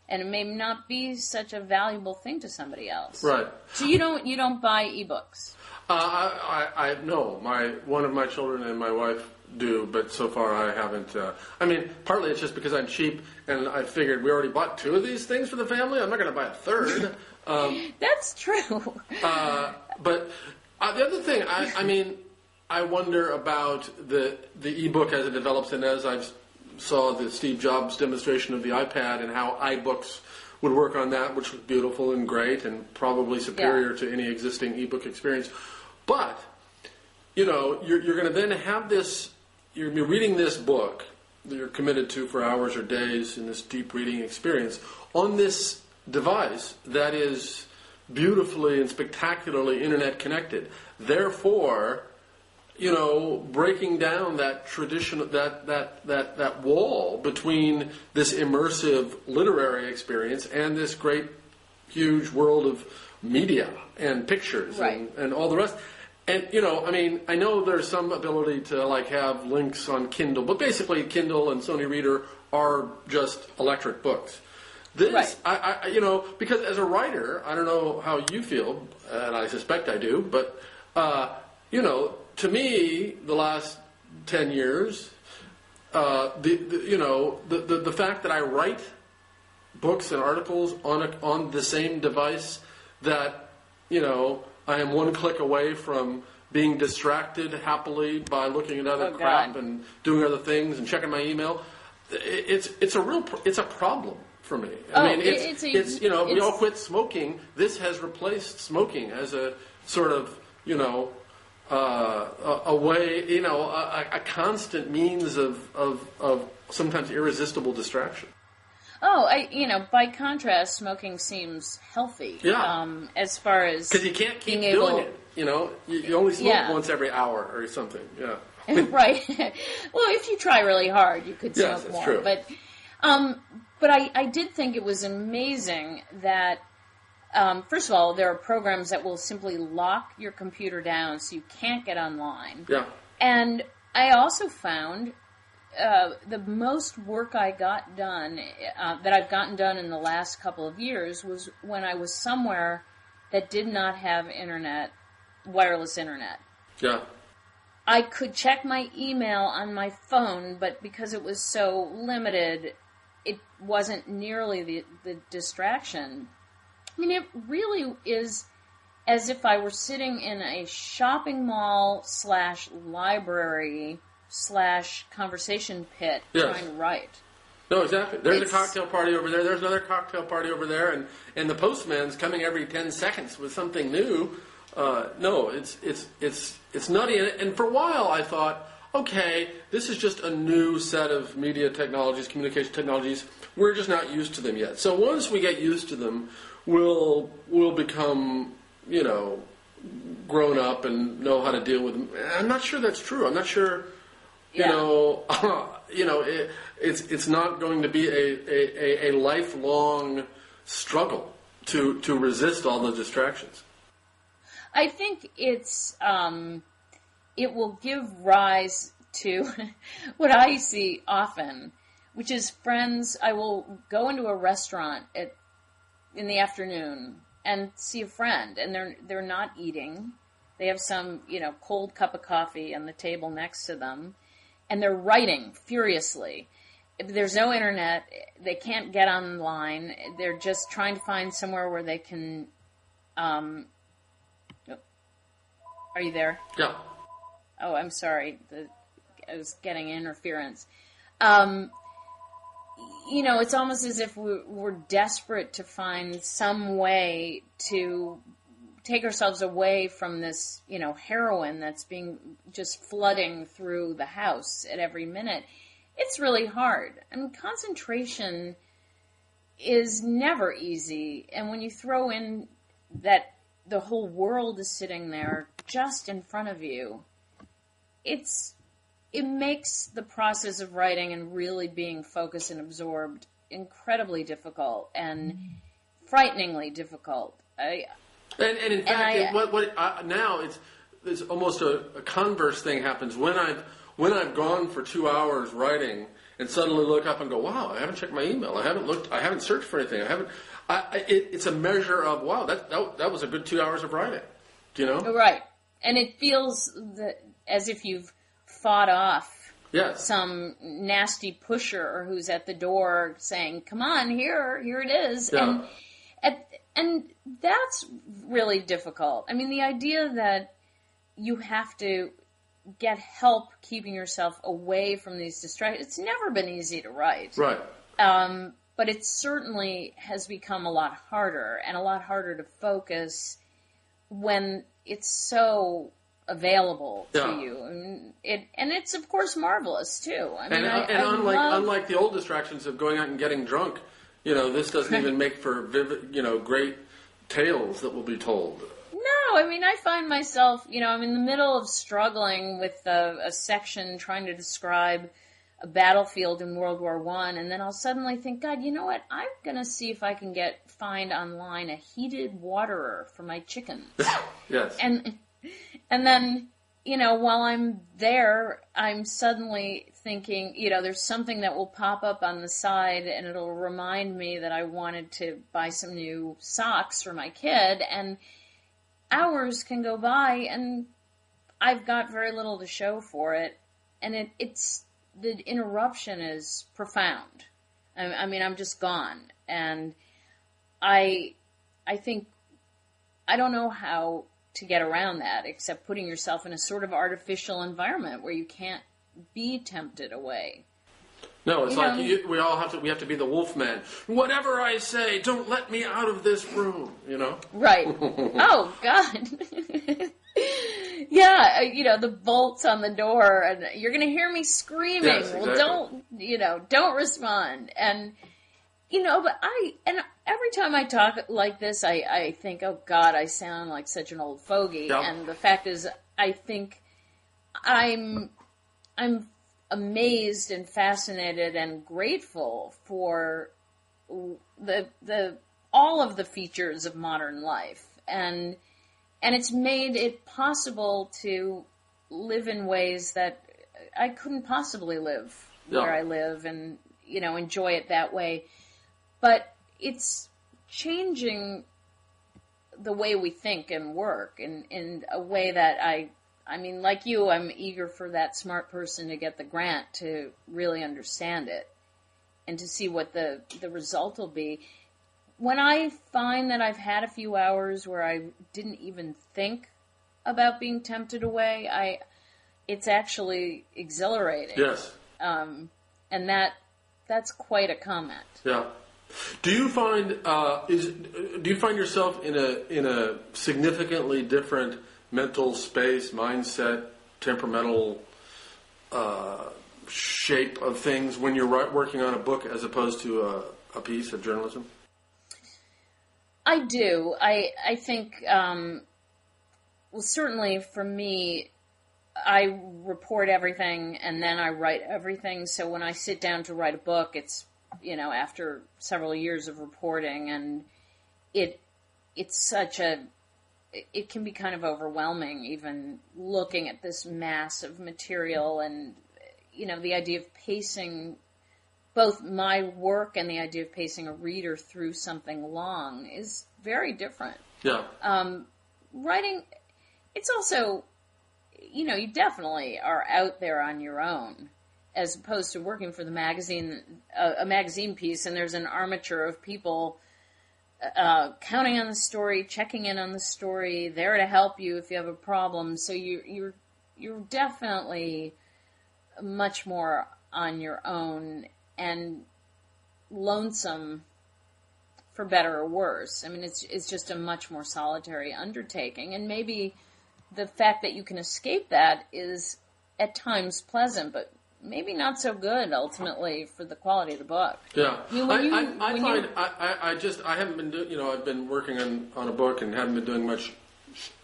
and it may not be such a valuable thing to somebody else. Right. So you don't buy ebooks. I no. One of my children and my wife do, but so far I haven't. I mean, partly it's just because I'm cheap, and I figured we already bought 2 of these things for the family. I'm not going to buy a third. That's true. But the other thing, I wonder about the ebook as it develops, and as I saw the Steve Jobs demonstration of the iPad and how iBooks would work on that, which was beautiful and great and probably superior to any existing ebook experience. But you're going to then have this. You're going to be reading this book that you're committed to for hours or days in this deep reading experience on this device that is beautifully and spectacularly internet connected. Therefore, breaking down that tradition, that wall between this immersive literary experience and this great, huge world of media and pictures and all the rest. And, I know there's some ability to, have links on Kindle, but basically Kindle and Sony Reader are just electric books. This, because as a writer, I don't know how you feel, and I suspect I do, but, to me, the last 10 years, the fact that I write books and articles on the same device that, I am one click away from being distracted happily by looking at other crap and doing other things and checking my email. It's a problem for me. I mean, we all quit smoking. This has replaced smoking as a sort of, a way, a constant means of sometimes irresistible distraction. Oh, by contrast, smoking seems healthy. Yeah. As far as because you can't keep doing it. You only smoke once every hour or something. Yeah. Right. Well, if you try really hard, you could smoke more. True. But I did think it was amazing that, first of all, there are programs that will simply lock your computer down so you can't get online. Yeah. And I also found the most work I got done, that I've gotten done in the last couple of years, was when I was somewhere that did not have wireless internet. Yeah. I could check my email on my phone, but because it was so limited, it wasn't nearly the distraction. I mean, it really is as if I were sitting in a shopping mall / library / conversation pit trying to write. No, exactly. There's a cocktail party over there. There's another cocktail party over there, and the postman's coming every 10 seconds with something new. No, it's nutty. And for a while, I thought, okay, this is just a new set of media technologies, communication technologies. We're just not used to them yet. So once we get used to them, we'll become, grown up and know how to deal with them. I'm not sure that's true. I'm not sure. It's not going to be a lifelong struggle to resist all the distractions. I think it will give rise to what I see often, which is friends. I will go into a restaurant in the afternoon and see a friend, and they're not eating. They have some cold cup of coffee on the table next to them, and they're writing furiously. If there's no internet, they can't get online. They're just trying to find somewhere where they can. Are you there? Yeah. Oh, I'm sorry. I was getting interference. It's almost as if we're desperate to find some way to take ourselves away from this, heroin that's being just flooding through the house at every minute. It's really hard. I mean, concentration is never easy. And when you throw in that the whole world is sitting there just in front of you, it makes the process of writing and really being focused and absorbed incredibly difficult and frighteningly difficult. Now it's almost a converse thing happens when I've gone for 2 hours writing and suddenly look up and go, wow, I haven't checked my email. I haven't searched for anything. It's a measure of, wow, that was a good 2 hours of writing. Do you know? Right. And it feels as if you've fought off some nasty pusher who's at the door saying, come on, here it is. Yeah. And that's really difficult. I mean, the idea that you have to get help keeping yourself away from these distractions, it's never been easy to write. Right. But it certainly has become a lot harder and a lot harder to focus when it's so available to you. And it's, of course, marvelous, too. I mean, unlike the old distractions of going out and getting drunk, this doesn't even make for vivid, great tales that will be told. No, I mean, I find myself, I'm in the middle of struggling with a section trying to describe a battlefield in World War I, and then I'll suddenly think, God, you know what? I'm going to see if I can find online a heated waterer for my chickens. Yes. And then, while I'm there, I'm suddenly thinking, there's something that will pop up on the side and it'll remind me that I wanted to buy some new socks for my kid, and hours can go by and I've got very little to show for it, and it's the interruption is profound. I mean, I'm just gone, and I think I don't know how to get around that except putting yourself in a sort of artificial environment where you can't be tempted away. No, it's we have to be the wolf man. Whatever I say, don't let me out of this room, Right. Oh, God. Yeah, the bolts on the door, and you're going to hear me screaming. Yes, exactly. Well, don't respond. And But every time I talk like this, I think, oh God, I sound like such an old fogey. Yep. And the fact is, I think I'm amazed and fascinated and grateful for the all of the features of modern life, and it's made it possible to live in ways that I couldn't possibly live where I live, and enjoy it that way. But it's changing the way we think and work in a way that I mean, like you, I'm eager for that smart person to get the grant to really understand it and to see what the result will be. When I find that I've had a few hours where I didn't even think about being tempted away, it's actually exhilarating. Yes. And that's quite a comment. Yeah. Do you find yourself in a significantly different mental space, mindset, temperamental shape of things when you're working on a book as opposed to a piece of journalism? I do. I think, well, certainly for me, I report everything and then I write everything. So when I sit down to write a book, it's, after several years of reporting, and it can be kind of overwhelming even looking at this mass of material, and, the idea of pacing both my work and the idea of pacing a reader through something long is very different. Yeah. Writing, it's also, you definitely are out there on your own, as opposed to working for the magazine, a magazine piece, and there's an armature of people counting on the story, checking in on the story, there to help you if you have a problem. So you're definitely much more on your own and lonesome, for better or worse. I mean, it's just a much more solitary undertaking, and maybe the fact that you can escape that is at times pleasant, but maybe not so good ultimately for the quality of the book. Yeah, I haven't been doing. I've been working on a book and haven't been doing much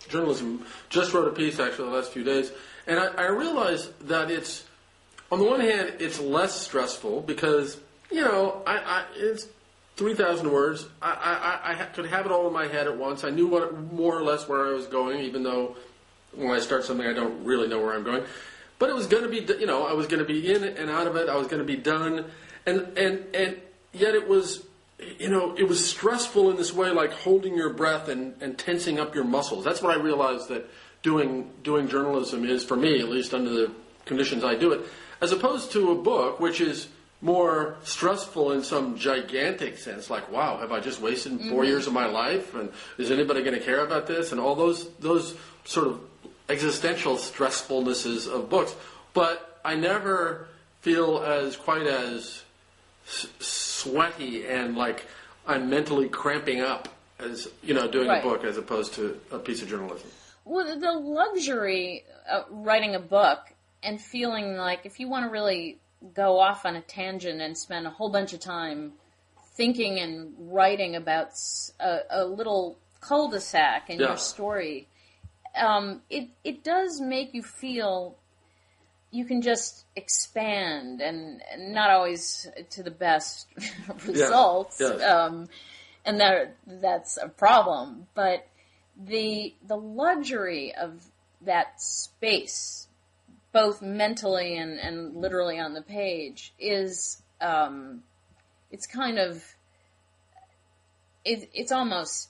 journalism. Just wrote a piece actually the last few days, and I realized that it's, on the one hand, it's less stressful because it's 3,000 words. I could have it all in my head at once. I knew more or less where I was going, even though when I start something I don't really know where I'm going. But it was going to be, I was going to be in and out of it. I was going to be done, and yet it was, it was stressful in this way, like holding your breath and tensing up your muscles. That's what I realized that doing journalism is, for me, at least under the conditions I do it, as opposed to a book, which is more stressful in some gigantic sense, like, wow, have I just wasted 4 years of my life, and is anybody going to care about this, and all those sort of existential stressfulnesses of books. But I never feel quite as sweaty and like I'm mentally cramping up as doing a book as opposed to a piece of journalism. Well, the luxury of writing a book and feeling like if you want to really go off on a tangent and spend a whole bunch of time thinking and writing about a little cul-de-sac in your story, it does make you feel you can just expand, and not always to the best results. Yes. And that's a problem. But the luxury of that space, both mentally and literally on the page, is it's kind of it's almost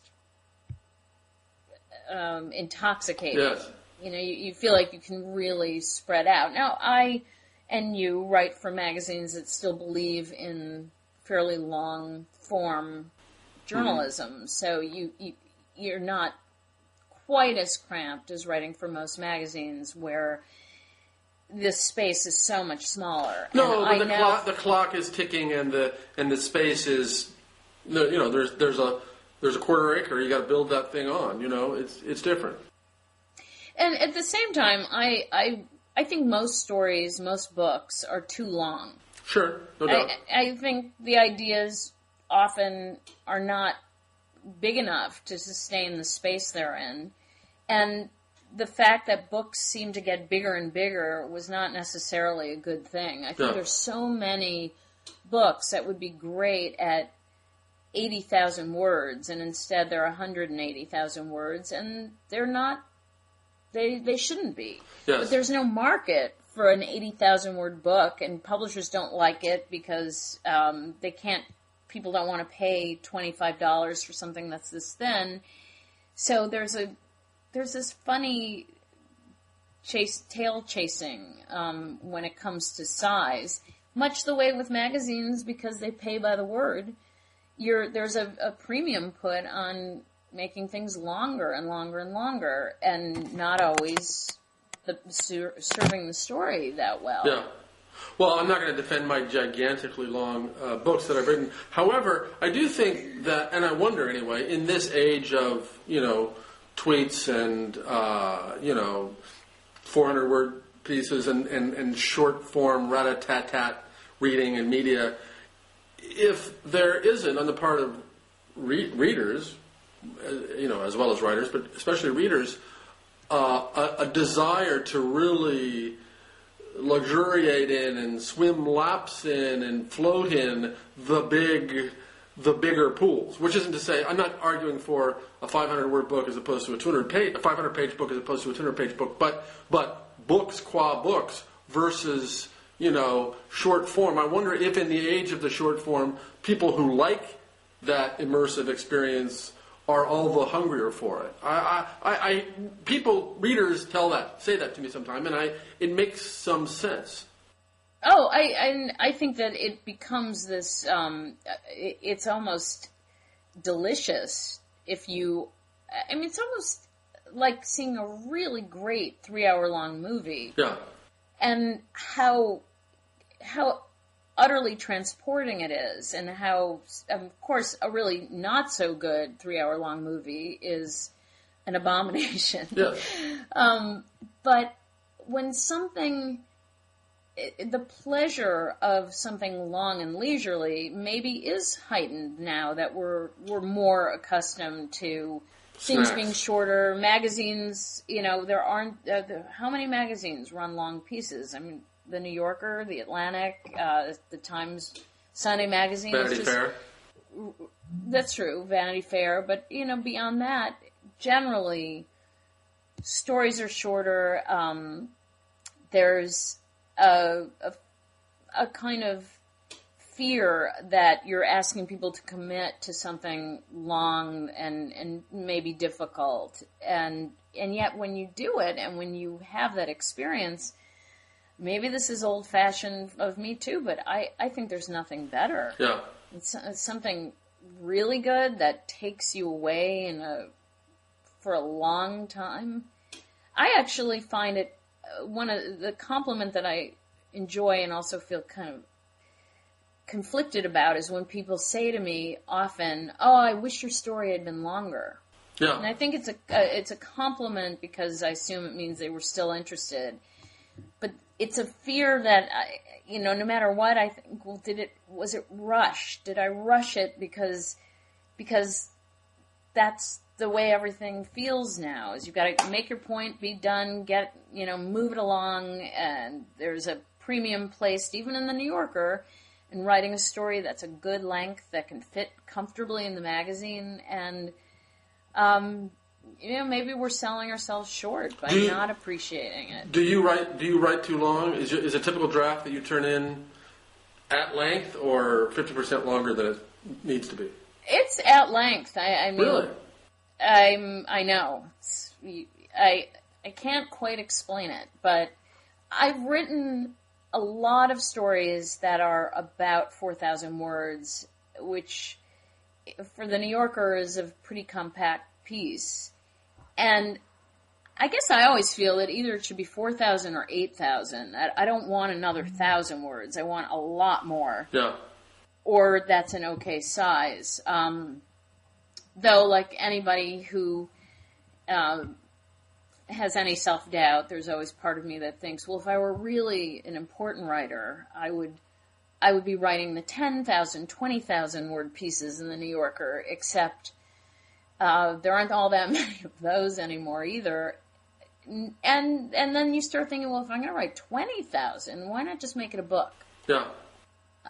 intoxicating. Yes. You feel like you can really spread out. Now, I and you write for magazines that still believe in fairly long form journalism, so you're not quite as cramped as writing for most magazines, where this space is so much smaller. No, but the clock is ticking, and the space is, there's a quarter acre. You got to build that thing on. It's different. And at the same time, I think most stories, most books are too long. Sure, no doubt. I think the ideas often are not big enough to sustain the space they're in. And the fact that books seem to get bigger and bigger was not necessarily a good thing. I think there's so many books that would be great at 80,000 words, and instead they're 180,000 words, and they're not, they shouldn't be. Yes. But there's no market for an 80,000 word book, and publishers don't like it because people don't want to pay $25 for something that's this thin. So there's this funny tail chasing when it comes to size, much the way with magazines, because they pay by the word. There's a premium put on making things longer and longer and longer, and not always serving the story that well. Yeah. Well, I'm not going to defend my gigantically long books that I've written. However, I do think that, and I wonder anyway, in this age of, tweets and, 400-word pieces and short-form rat-a-tat-tat reading and media, if there isn't, on the part of readers, as well as writers, but especially readers, a desire to really luxuriate in and swim laps in and float in the bigger pools. Which isn't to say, I'm not arguing for a 500-word book as opposed to a 500-page book as opposed to a 200-page book, but books qua books versus short form. I wonder if in the age of the short form, people who like that immersive experience are all the hungrier for it. Readers say that to me sometime, and it makes some sense. Oh, I think that it becomes this, it's almost delicious it's almost like seeing a really great 3-hour-long movie. Yeah. And how utterly transporting it is, and how, of course, a really not so good 3-hour-long movie is an abomination. Yeah. But when the pleasure of something long and leisurely maybe is heightened now that we're more accustomed to things being shorter. Magazines, there aren't, how many magazines run long pieces? I mean, the New Yorker, the Atlantic, the Times, Sunday Magazine. Vanity Fair. That's true, Vanity Fair. But, beyond that, generally, stories are shorter. There's a kind of fear that you're asking people to commit to something long and maybe difficult. And yet when you do it and when you have that experience, maybe this is old-fashioned of me too, but I think there's nothing better. Yeah. It's something really good that takes you away for a long time. I actually find it one of the compliment that I enjoy and also feel kind of conflicted about is when people say to me often, "Oh, I wish your story had been longer." Yeah. And I think it's a compliment because I assume it means they were still interested. But it's a fear that no matter what, I think, well, was it rushed? Did I rush it because that's the way everything feels now? Is you've got to make your point, be done, move it along, and there's a premium placed even in the New Yorker in writing a story that's a good length that can fit comfortably in the magazine, and maybe we're selling ourselves short by not appreciating it. Do you write too long? Is a typical draft that you turn in at length or 50% longer than it needs to be? It's at length. I mean, really? I know. I can't quite explain it, but I've written a lot of stories that are about 4,000 words, which for the New Yorker is a pretty compact piece. And I guess I always feel that either it should be 4,000 or 8,000. I don't want another 1,000 words. I want a lot more. Yeah. Or that's an okay size. Though, like anybody who has any self-doubt, there's always part of me that thinks, well, if I were really an important writer, I would I would be writing the 10,000, 20,000 word pieces in the New Yorker, except there aren't all that many of those anymore either. And then you start thinking, well, if I'm going to write 20,000, why not just make it a book? Yeah.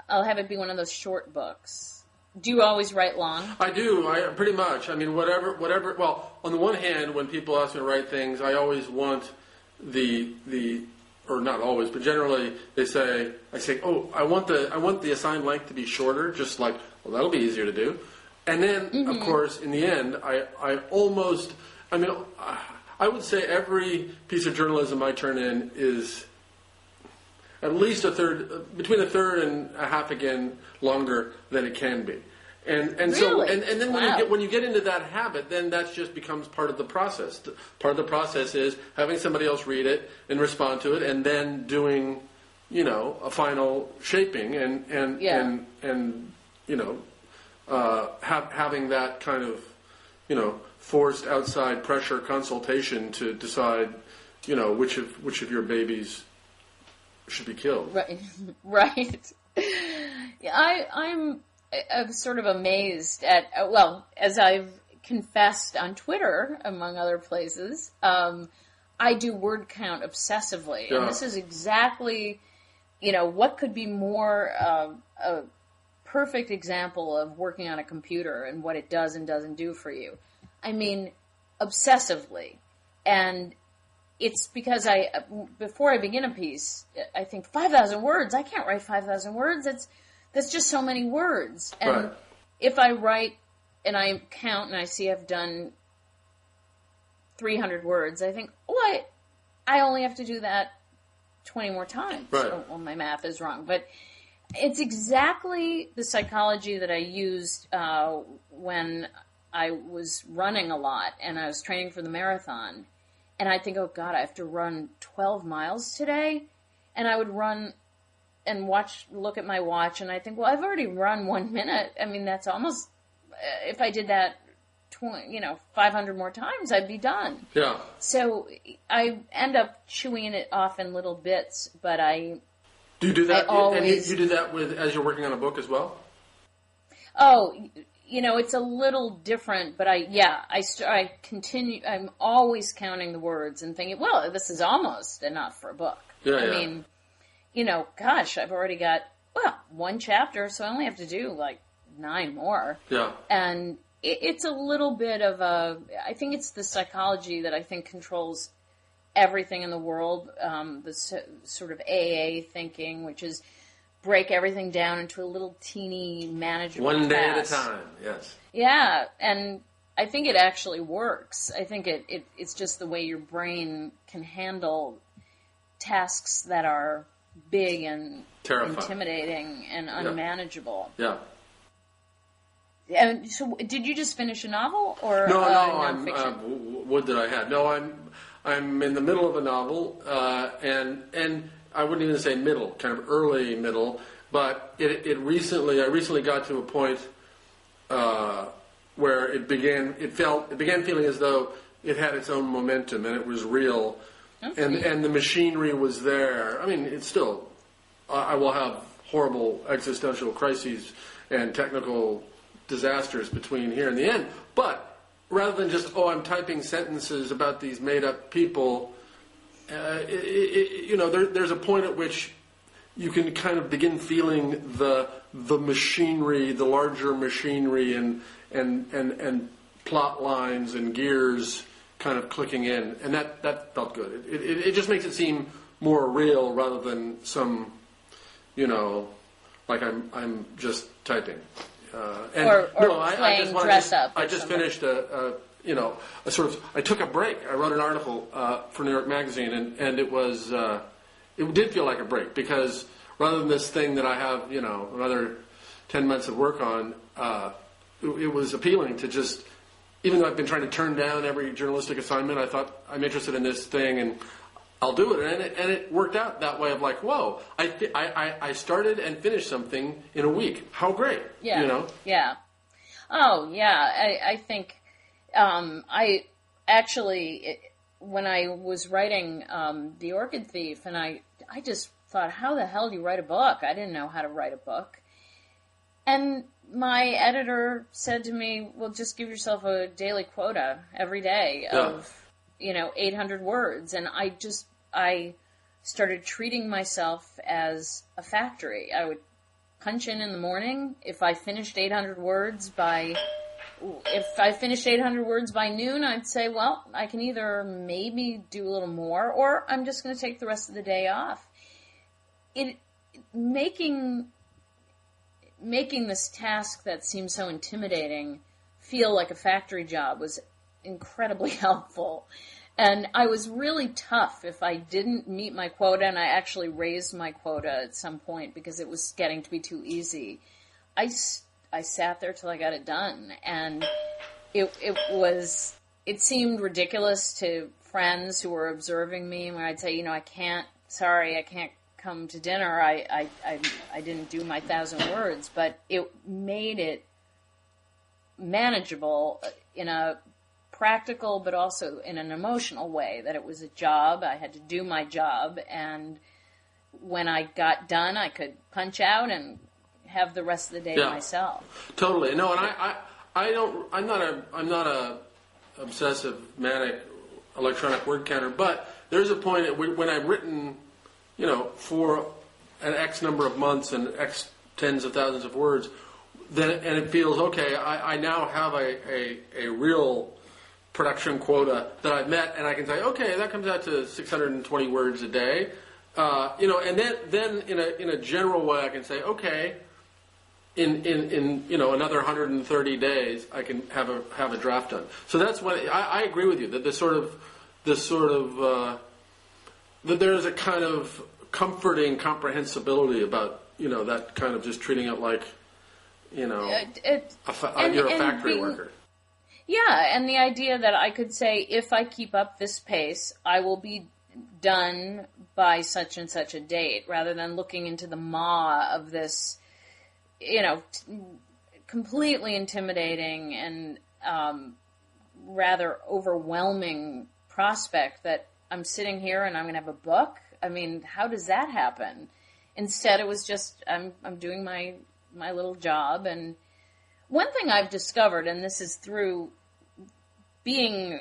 I'll have it be one of those short books. Do you always write long? I do. Pretty much. I mean, whatever. Well, on the one hand, when people ask me to write things, I always want or not always, but generally I say, oh, I want the assigned length to be shorter, just like, well, that'll be easier to do. And then, of course, in the end, I would say every piece of journalism I turn in is at least between a third and a half again longer than it can be. And really? So and then Wow. when you get into that habit, then that just becomes part of the process. Part of the process is having somebody else read it and respond to it, and then doing, a final shaping and having that kind of, forced outside pressure consultation to decide, which of your babies should be killed. Right, right. Yeah, I'm sort of amazed at, as I've confessed on Twitter, among other places, I do word count obsessively. Yeah. And this is exactly, what could be more a perfect example of working on a computer and what it does and doesn't do for you. I mean, obsessively. And it's because before I begin a piece, I think 5,000 words. I can't write 5,000 words. That's just so many words. And right. If I write and I count and I see I've done 300 words, I think, I only have to do that 20 more times. Right. Well, my math is wrong. But it's exactly the psychology that I used when I was running a lot and I was training for the marathon. And I'd think, oh, God, I have to run 12 miles today? And I would run and look at my watch, and I think, well, I've already run 1 minute. I mean, that's almost, if I did that, 500 more times, I'd be done. Yeah. So I end up chewing it off in little bits, but Do you do that? Always, and you do that as you're working on a book as well? Oh, it's a little different, but I continue, I'm always counting the words and thinking, well, this is almost enough for a book. Yeah, I mean, gosh, I've already got, one chapter, so I only have to do 9 more. Yeah. And it's a little bit of I think it's the psychology that I think controls everything in the world, the sort of AA thinking, which is break everything down into a little teeny manageable one day task. at a time, yes. Yeah, and I think it actually works. I think it's just the way your brain can handle tasks that are big and terrifying, intimidating, and unmanageable. Yeah. And so, did you just finish a novel or No, nonfiction? would that I had. No, I'm in the middle of a novel, and I wouldn't even say middle, kind of early middle, but I recently got to a point where it began feeling as though it had its own momentum and it was real, and the machinery was there. I mean, it's still, I will have horrible existential crises and technical disasters between here and the end, but rather than just, I'm typing sentences about these made-up people, there's a point at which you can kind of begin feeling the machinery, the larger machinery, and plot lines and gears kind of clicking in, and that felt good. It just makes it seem more real rather than some, like I'm just typing. Playing dress up. I just finished I took a break. I wrote an article for New York Magazine, and it was, it did feel like a break, because rather than this thing that I have, another 10 months of work on, it was appealing to just, even though I've been trying to turn down every journalistic assignment, I thought, I'm interested in this thing, and I'll do it. And it worked out that way of like, whoa, I started and finished something in a week. How great. Yeah. Yeah. Oh, yeah. I think I actually, when I was writing The Orchid Thief, and I just thought, how the hell do you write a book? I didn't know how to write a book. And my editor said to me, well, just give yourself a daily quota every day of, 800 words. And I started treating myself as a factory. I would punch in the morning. If I finished 800 words by noon, I'd say, well, I can either maybe do a little more, or I'm just going to take the rest of the day off. Making this task that seemed so intimidating feel like a factory job was incredibly helpful. And I was really tough if I didn't meet my quota, and I actually raised my quota at some point because it was getting to be too easy. I sat there till I got it done, and it seemed ridiculous to friends who were observing me when I'd say, I can't come to dinner. I didn't do my 1,000 words, but it made it manageable in a practical but also in an emotional way, that it was a job. I had to do my job, and when I got done, I could punch out and have the rest of the day to myself. Totally. No, and I'm not a obsessive manic electronic word counter, but there's a point at when I've written, for an X number of months and X tens of thousands of words, and it feels okay. I now have a real production quota that I've met, and I can say, okay, that comes out to 620 words a day, and then in a general way, I can say, okay, in another 130 days, I can have a draft done. So that's what I agree with you, that this sort of that there is a kind of comforting comprehensibility about that kind of just treating it like you're a factory worker. Yeah, and the idea that I could say, if I keep up this pace, I will be done by such and such a date, rather than looking into the maw of this, completely intimidating and rather overwhelming prospect that I'm sitting here and I'm going to have a book. I mean, how does that happen? Instead, it was just, I'm doing my little job. And one thing I've discovered, and this is through being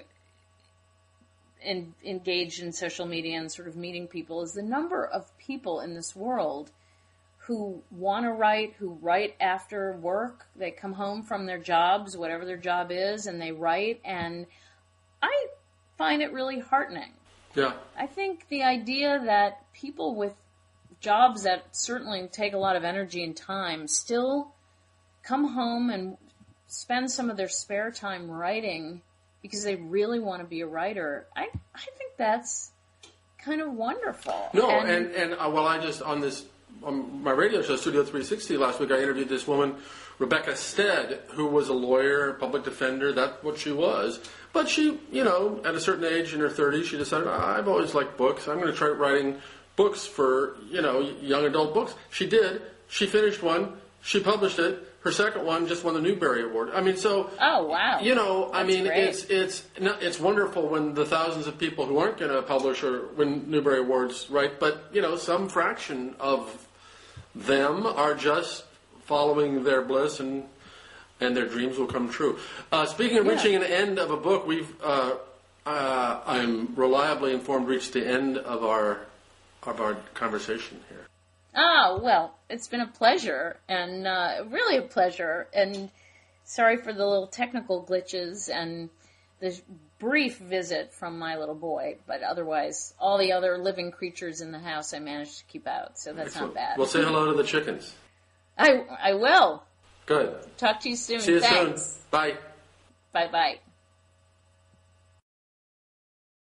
engaged in social media and sort of meeting people, is the number of people in this world who want to write, who write after work. They come home from their jobs, whatever their job is, and they write. And I find it really heartening. Yeah. I think the idea that people with jobs that certainly take a lot of energy and time still come home and spend some of their spare time writing because they really want to be a writer, I think that's kind of wonderful. No, on my radio show, Studio 360, last week, I interviewed this woman, Rebecca Stead, who was a lawyer, public defender. That's what she was. But she, at a certain age in her 30s, she decided, I've always liked books. I'm going to try writing books for, young adult books. She did. She finished one. She published it. Her second one just won the Newbery Award. I mean, so... Oh, wow. That's great. It's wonderful when the thousands of people who aren't going to publish or win Newbery Awards, right? But, some fraction of them are just following their bliss and their dreams will come true. Speaking of reaching an end of a book, I'm reliably informed, reached the end of our conversation here. Oh, well, it's been a pleasure, and really a pleasure, and sorry for the little technical glitches and the brief visit from my little boy, but otherwise, all the other living creatures in the house I managed to keep out, so that's Excellent. Not bad. Well, say hello to the chickens. I will. Good. Talk to you soon. See you Thanks. soon. Bye. Bye-bye.